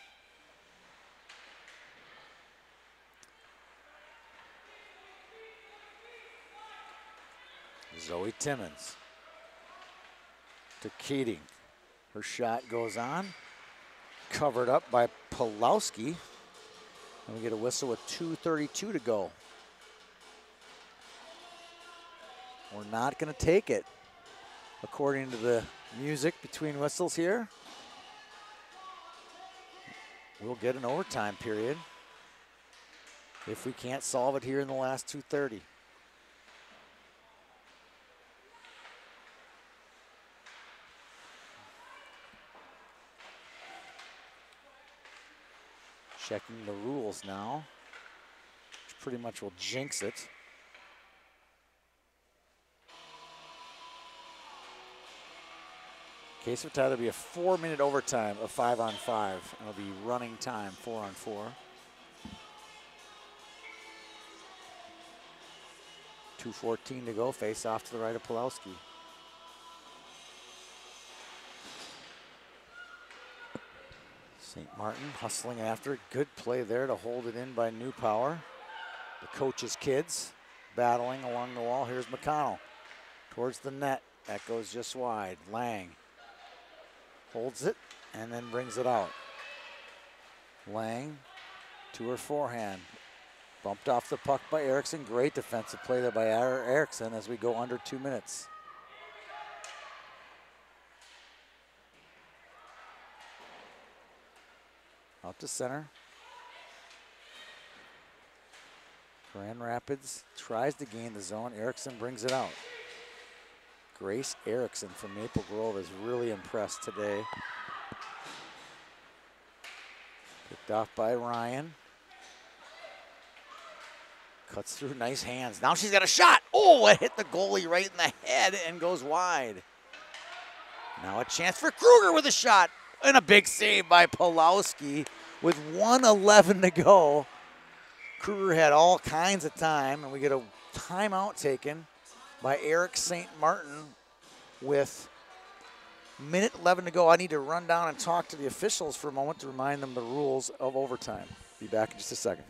Zoe Timmons to Keating. Her shot goes on, covered up by Pulowski. And we get a whistle with 2:32 to go. We're not going to take it, according to the music between whistles here. We'll get an overtime period if we can't solve it here in the last 2:30. Checking the rules now, which pretty much will jinx it. Case of tie, there'll be a 4-minute overtime of 5-on-5. It'll be running time, 4-on-4. 2:14 to go, face off to the right of Pulowski. St. Martin hustling after it. Good play there to hold it in by Newpower. The coach's kids battling along the wall. Here's McConnell towards the net. That goes just wide. Lang holds it and then brings it out. Lang to her forehand. Bumped off the puck by Erickson. Great defensive play there by Erickson as we go under 2 minutes. Out to center. Grand Rapids tries to gain the zone. Erickson brings it out. Grace Erickson from Maple Grove is really impressed today. Picked off by Ryan. Cuts through, nice hands. Now she's got a shot. Oh, it hit the goalie right in the head and goes wide. Now a chance for Kruger with a shot. And a big save by Pulowski with 1:11 to go. Kruger had all kinds of time, and we get a timeout taken by Eric St. Martin with minute 11 to go. I need to run down and talk to the officials for a moment to remind them the rules of overtime. Be back in just a second.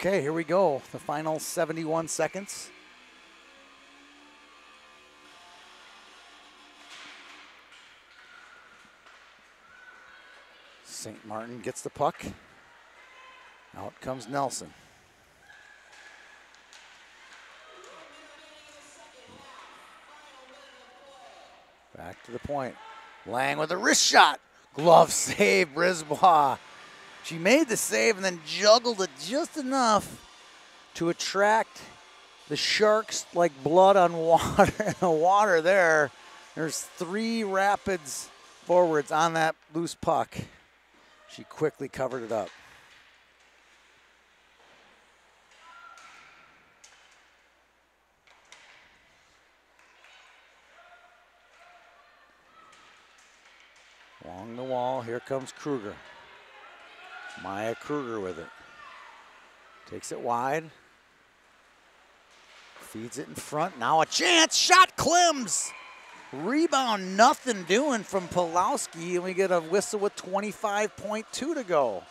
Okay, here we go. The final 71 seconds. St. Martin gets the puck. Out comes Nelson. Back to the point. Lang with a wrist shot. Glove save, Brisbois. She made the save and then juggled it just enough to attract the Sharks like blood on water. The water there. There's 3 Rapids forwards on that loose puck. She quickly covered it up. Along the wall, here comes Kruger. Maya Kruger with it. Takes it wide. Feeds it in front. Now a chance. Shot, Klims. Rebound, nothing doing from Pulowski, and we get a whistle with 25.2 to go.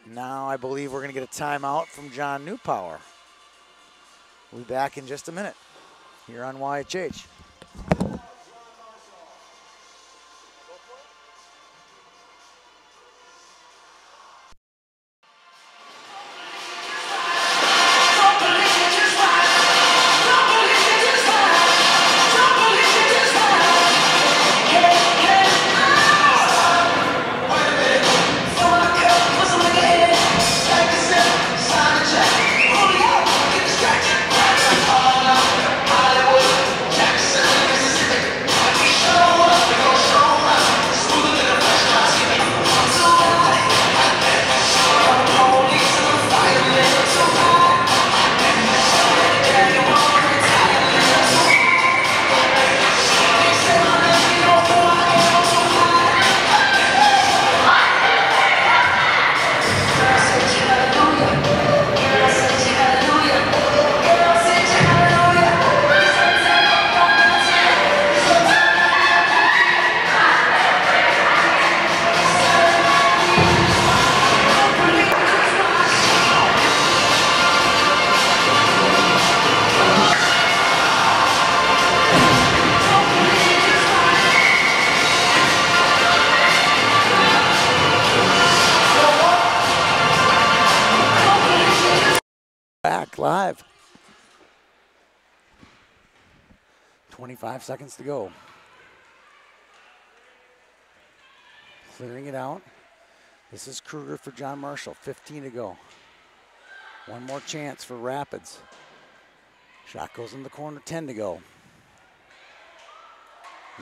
Now I believe we're going to get a timeout from John Newpower. We'll be back in just a minute here on YHH. Back live. 25 seconds to go. Clearing it out. This is Kruger for John Marshall. 15 to go. One more chance for Rapids. Shot goes in the corner. 10 to go.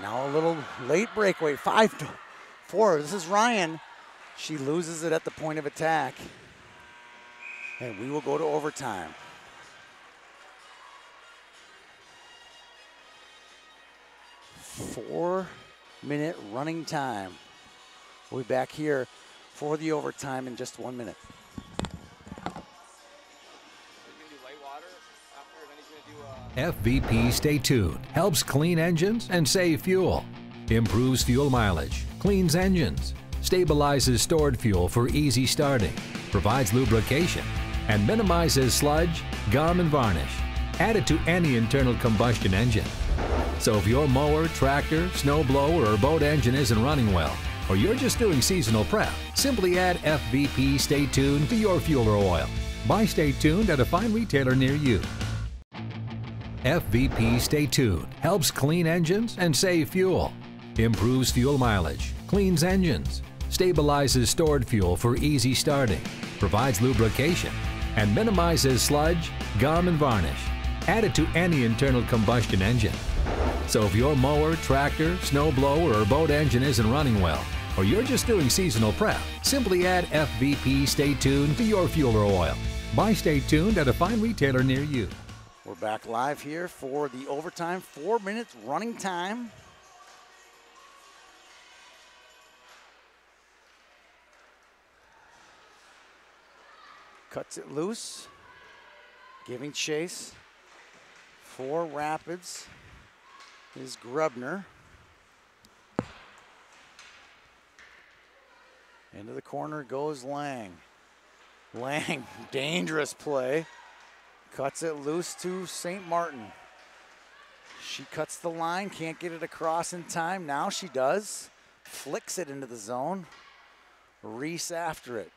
Now a little late breakaway. 5-4. This is Ryan. She loses it at the point of attack. And we will go to overtime. Four-minute running time. We'll be back here for the overtime in just 1 minute. FVP Stay Tuned helps clean engines and save fuel, improves fuel mileage, cleans engines, stabilizes stored fuel for easy starting, provides lubrication, and minimizes sludge, gum, and varnish added to any internal combustion engine. So if your mower, tractor, snow blower, or boat engine isn't running well, or you're just doing seasonal prep, simply add FVP Stay Tuned to your fuel or oil. Buy Stay Tuned at a fine retailer near you. FVP Stay Tuned helps clean engines and save fuel, improves fuel mileage, cleans engines, stabilizes stored fuel for easy starting, provides lubrication, and minimizes sludge, gum, and varnish added to any internal combustion engine. So if your mower, tractor, snow blower, or boat engine isn't running well, or you're just doing seasonal prep, simply add FVP Stay Tuned to your fuel or oil. Buy Stay Tuned at a fine retailer near you. We're back live here for the overtime. 4 minutes running time. Cuts it loose. Giving chase. For Rapids is Grubner. Into the corner goes Lang. Lang, dangerous play. Cuts it loose to St. Martin. She cuts the line, can't get it across in time. Now she does. Flicks it into the zone. Reese after it.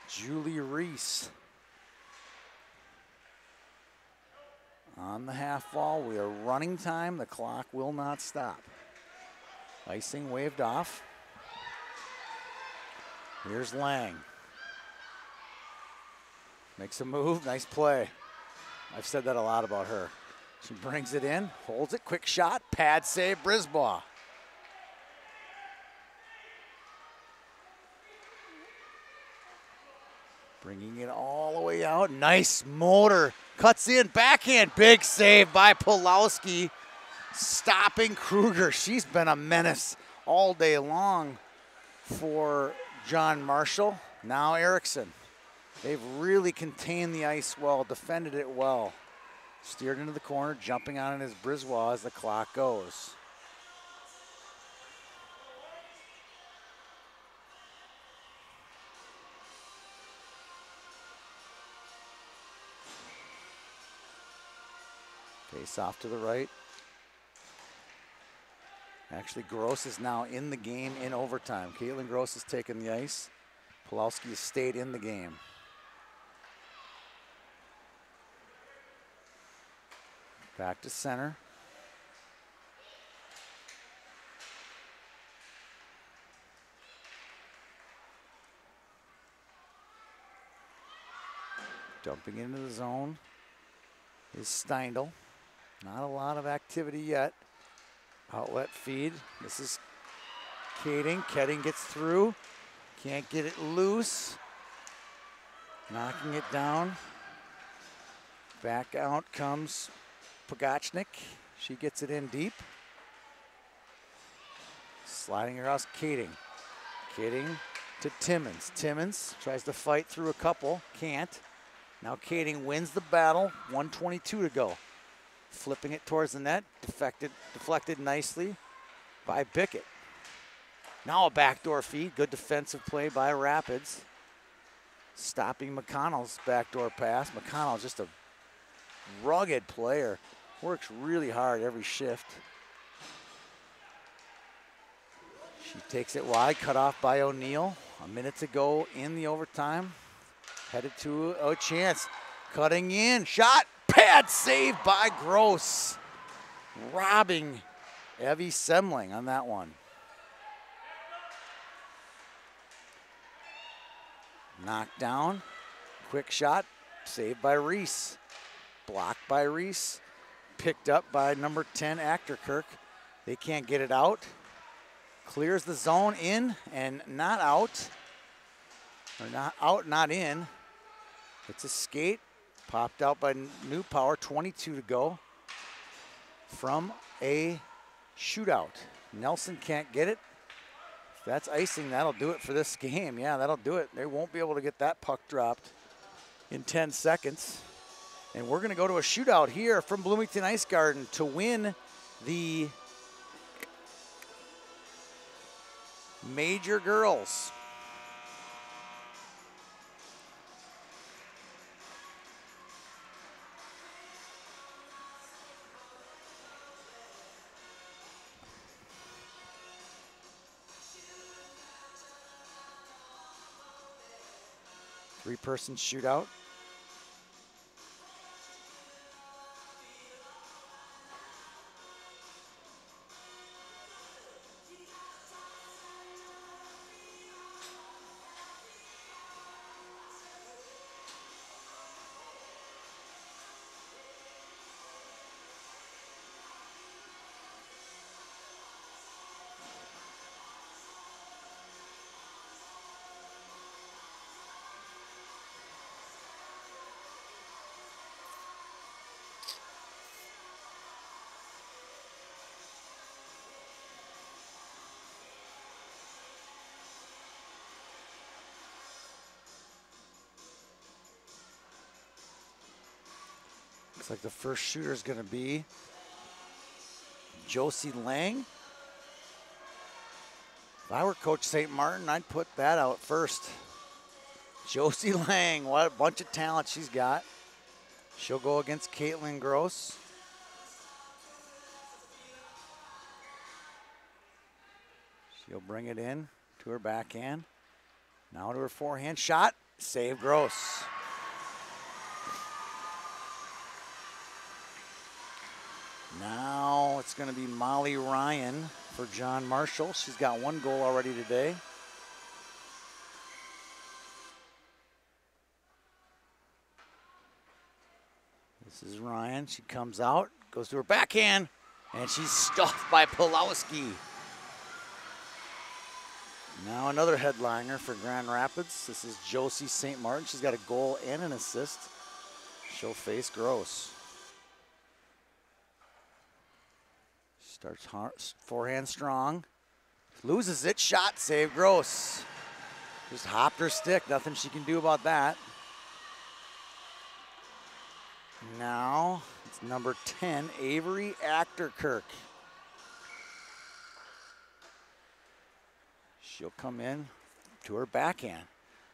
Julie Reese. On the half wall, we are running time. The clock will not stop. Icing waved off. Here's Lang. Makes a move, nice play. I've said that a lot about her. She brings it in, holds it, quick shot, pad save, Brisbaugh. Bringing it all the way out, nice motor, cuts in, backhand, big save by Pulowski, stopping Kruger. She's been a menace all day long for John Marshall. Now Erickson. They've really contained the ice well, defended it well. Steered into the corner, jumping on it is Brisbaugh as the clock goes. Face off to the right. Actually, Gross is now in the game in overtime. Caitlin Gross has taken the ice. Pulowski has stayed in the game. Back to center. Dumping into the zone is Steindl. Not a lot of activity yet. Outlet feed. This is Keding. Keding gets through. Can't get it loose. Knocking it down. Back out comes Pogachnik. She gets it in deep. Sliding across Keding. Keding to Timmins. Timmins tries to fight through a couple. Can't. Now Keding wins the battle. 1:22 to go. Flipping it towards the net. Deflected nicely by Bickett. Now a backdoor feed. Good defensive play by Rapids. Stopping McConnell's backdoor pass. McConnell's just a rugged player. Works really hard every shift. She takes it wide, cut off by O'Neal. A minute to go in the overtime. Headed to a chance. Cutting in, shot, pad save by Gross. Robbing Evie Semling on that one. Knocked down, quick shot, saved by Reese. Blocked by Reese, picked up by number 10, Achterkirk. They can't get it out. Clears the zone in and not out. Or not out, not in. It's a skate, popped out by New Power, 22 to go. From a shootout. Nelson can't get it. If that's icing, that'll do it for this game. Yeah, that'll do it. They won't be able to get that puck dropped in 10 seconds. And we're going to go to a shootout here from Bloomington Ice Garden to win the Major Girls. Three-person shootout. Looks like the first shooter is going to be Josie Lang If I were Coach St. Martin, I'd put that out first. Josie Lang, what a bunch of talent she's got. She'll go against Caitlin Gross. She'll bring it in to her backhand. Now to her forehand shot. Save Gross. Now it's going to be Molly Ryan for John Marshall. She's got 1 goal already today. This is Ryan. She comes out, goes to her backhand, and she's stuffed by Pulowski. Now another headliner for Grand Rapids. This is Josie St. Martin. She's got a goal and an assist. She'll face Gross. Starts hard, forehand strong. Loses it, shot, save Gross. Just hopped her stick, nothing she can do about that. Now it's number 10, Avery Achterkirk. She'll come in to her backhand.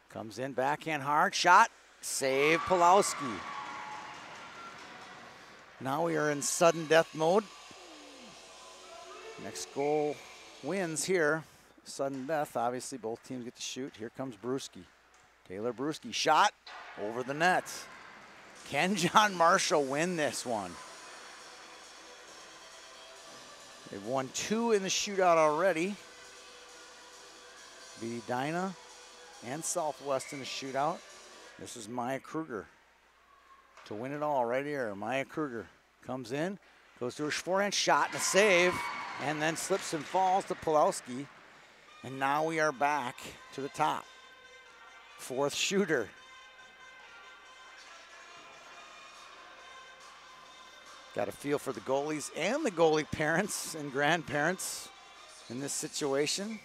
Comes in, backhand hard, shot, save Pulowski. Now we are in sudden death mode. Next goal wins here. Sudden death, obviously both teams get to shoot. Here comes Brewski. Taylor Brewski, shot over the net. Can John Marshall win this one? They've won 2 in the shootout already. Beat Dinah and Southwest in the shootout. This is Maya Kruger to win it all right here. Maya Kruger comes in, goes to her forehand shot and a save, and then slips and falls to Pulowski. And now we are back to the top. 4th shooter. Got a feel for the goalies and the goalie parents and grandparents in this situation.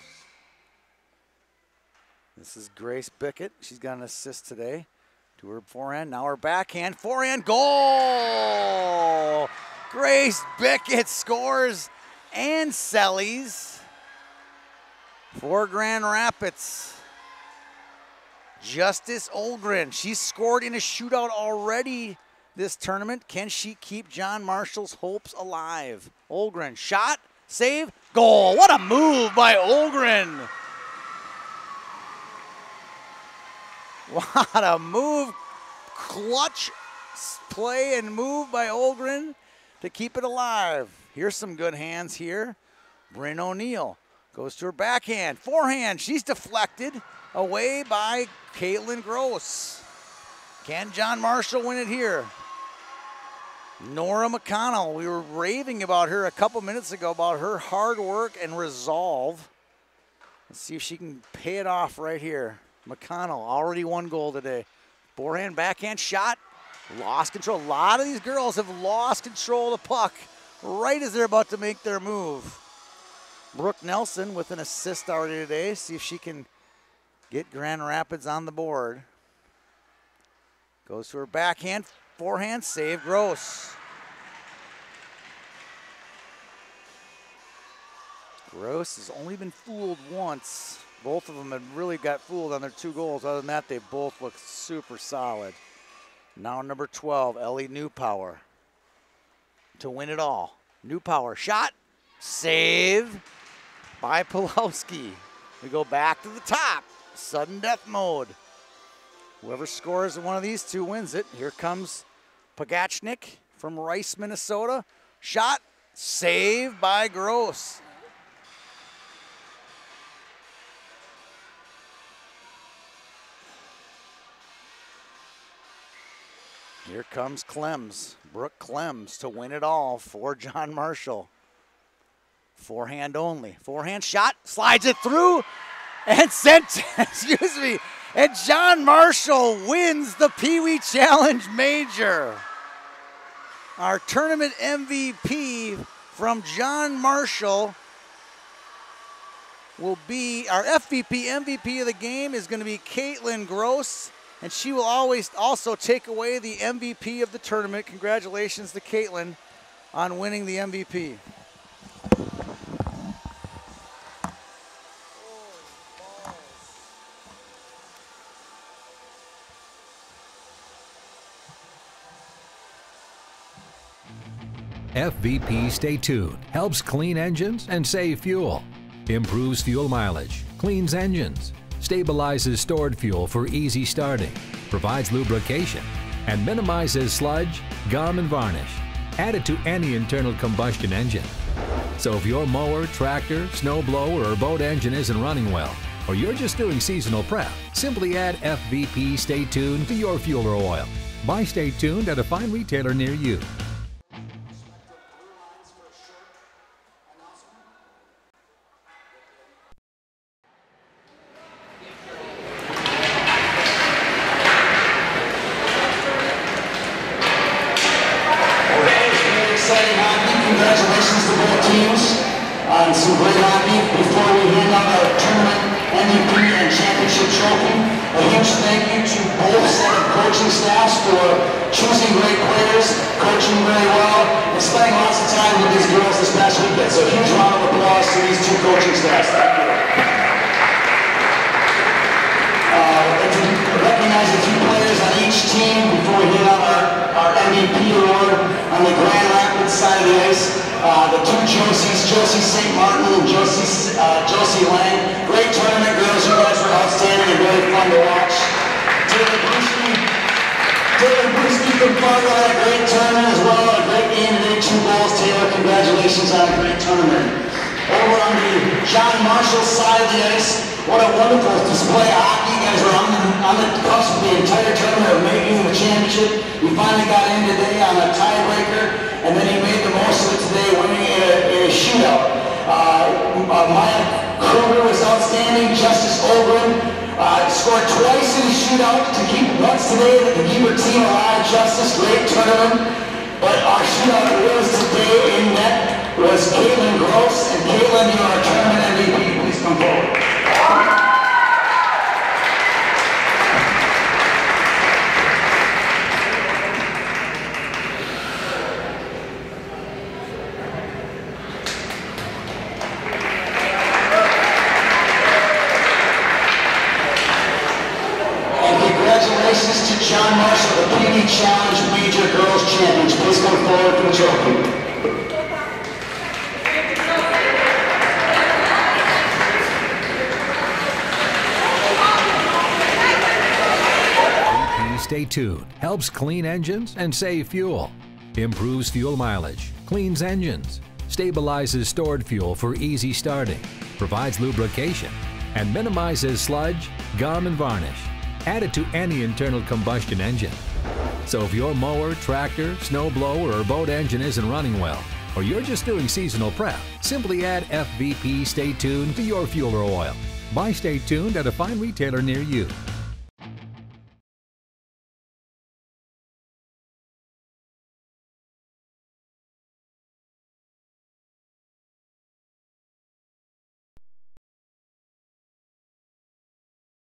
This is Grace Bickett. She's got an assist today to her forehand. Now her backhand, forehand, goal! Grace Bickett scores and sellies for Grand Rapids. Justice Olgren, she's scored in a shootout already this tournament. Can she keep John Marshall's hopes alive? Olgren, shot, save, goal. What a move by Olgren. What a move. Clutch play and move by Olgren to keep it alive. Here's some good hands here. Brynn O'Neal goes to her backhand. Forehand, she's deflected away by Caitlin Gross. Can John Marshall win it here? Nora McConnell, we were raving about her a couple minutes ago, about her hard work and resolve. Let's see if she can pay it off right here. McConnell, already 1 goal today. Forehand, backhand shot, lost control. A lot of these girls have lost control of the puck right as they're about to make their move. Brooke Nelson with an assist already today. See if she can get Grand Rapids on the board. Goes to her backhand, forehand, save Gross. Gross has only been fooled once. Both of them have really got fooled on their 2 goals. Other than that, they both look super solid. Now number 12, Ellie Newpower to win it all. Newpower, shot, save by Pulowski. We go back to the top, sudden death mode. Whoever scores one of these 2 wins it. Here comes Pogachnik from Rice, Minnesota. Shot, save by Gross. Here comes Clems, Brooke Clems to win it all for John Marshall. Forehand only. Forehand shot, slides it through, and sent, excuse me, and John Marshall wins the PeeWee Challenge Major. Our tournament MVP from John Marshall will be, our MVP of the game is going to be Caitlin Gross, and she will always also take away the MVP of the tournament. Congratulations to Caitlin on winning the MVP. FVP Stay Tuned helps clean engines and save fuel, improves fuel mileage, cleans engines, stabilizes stored fuel for easy starting, provides lubrication, and minimizes sludge, gum, and varnish. Added to any internal combustion engine. So if your mower, tractor, snowblower, or boat engine isn't running well, or you're just doing seasonal prep, simply add FVP Stay Tuned to your fuel or oil. Buy Stay Tuned at a fine retailer near you. Congratulations to both teams on some great hockey. Before we hand out our tournament MVP and championship trophy, a huge thank you to both set of coaching staffs for choosing great players, coaching very well, and spending lots of time with these girls this past weekend. So a huge round of applause to these two coaching staffs. Thank you. And to recognize a few players on each team before we hand out our MVP award on the Grand Rapids side of the ice. The two Josies, Josie St Martin and Josie Lang. Great tournament, girls. You guys were outstanding and really fun to watch. David Brewski from Fargo had a great tournament as well. A great game today, 2 goals. Taylor, congratulations on a great tournament. Over on the John Marshall side of the ice, what a wonderful display of hockey. You guys were on the cusp of the entire tournament of making the championship. We finally got in today on a tiebreaker, and then he made the most of it today, winning in a shootout. Maya Kruger was outstanding. Justice Ogren scored twice in the shootout to keep once today to keep her team alive. Justice, great tournament. But our shootout winners today in net was Caitlin Gross. And Caitlin, you are our tournament MVP. Please come forward. Congratulations to John Marshall, the PeeWee Challenge Major Girls Champions. Please come forward for the trophy. Stay Tuned helps clean engines and save fuel, improves fuel mileage, cleans engines, stabilizes stored fuel for easy starting, provides lubrication, and minimizes sludge, gum, and varnish. Added to any internal combustion engine. So if your mower, tractor, snowblower, or boat engine isn't running well, or you're just doing seasonal prep, simply add FVP Stay Tuned to your fuel or oil. Buy Stay Tuned at a fine retailer near you.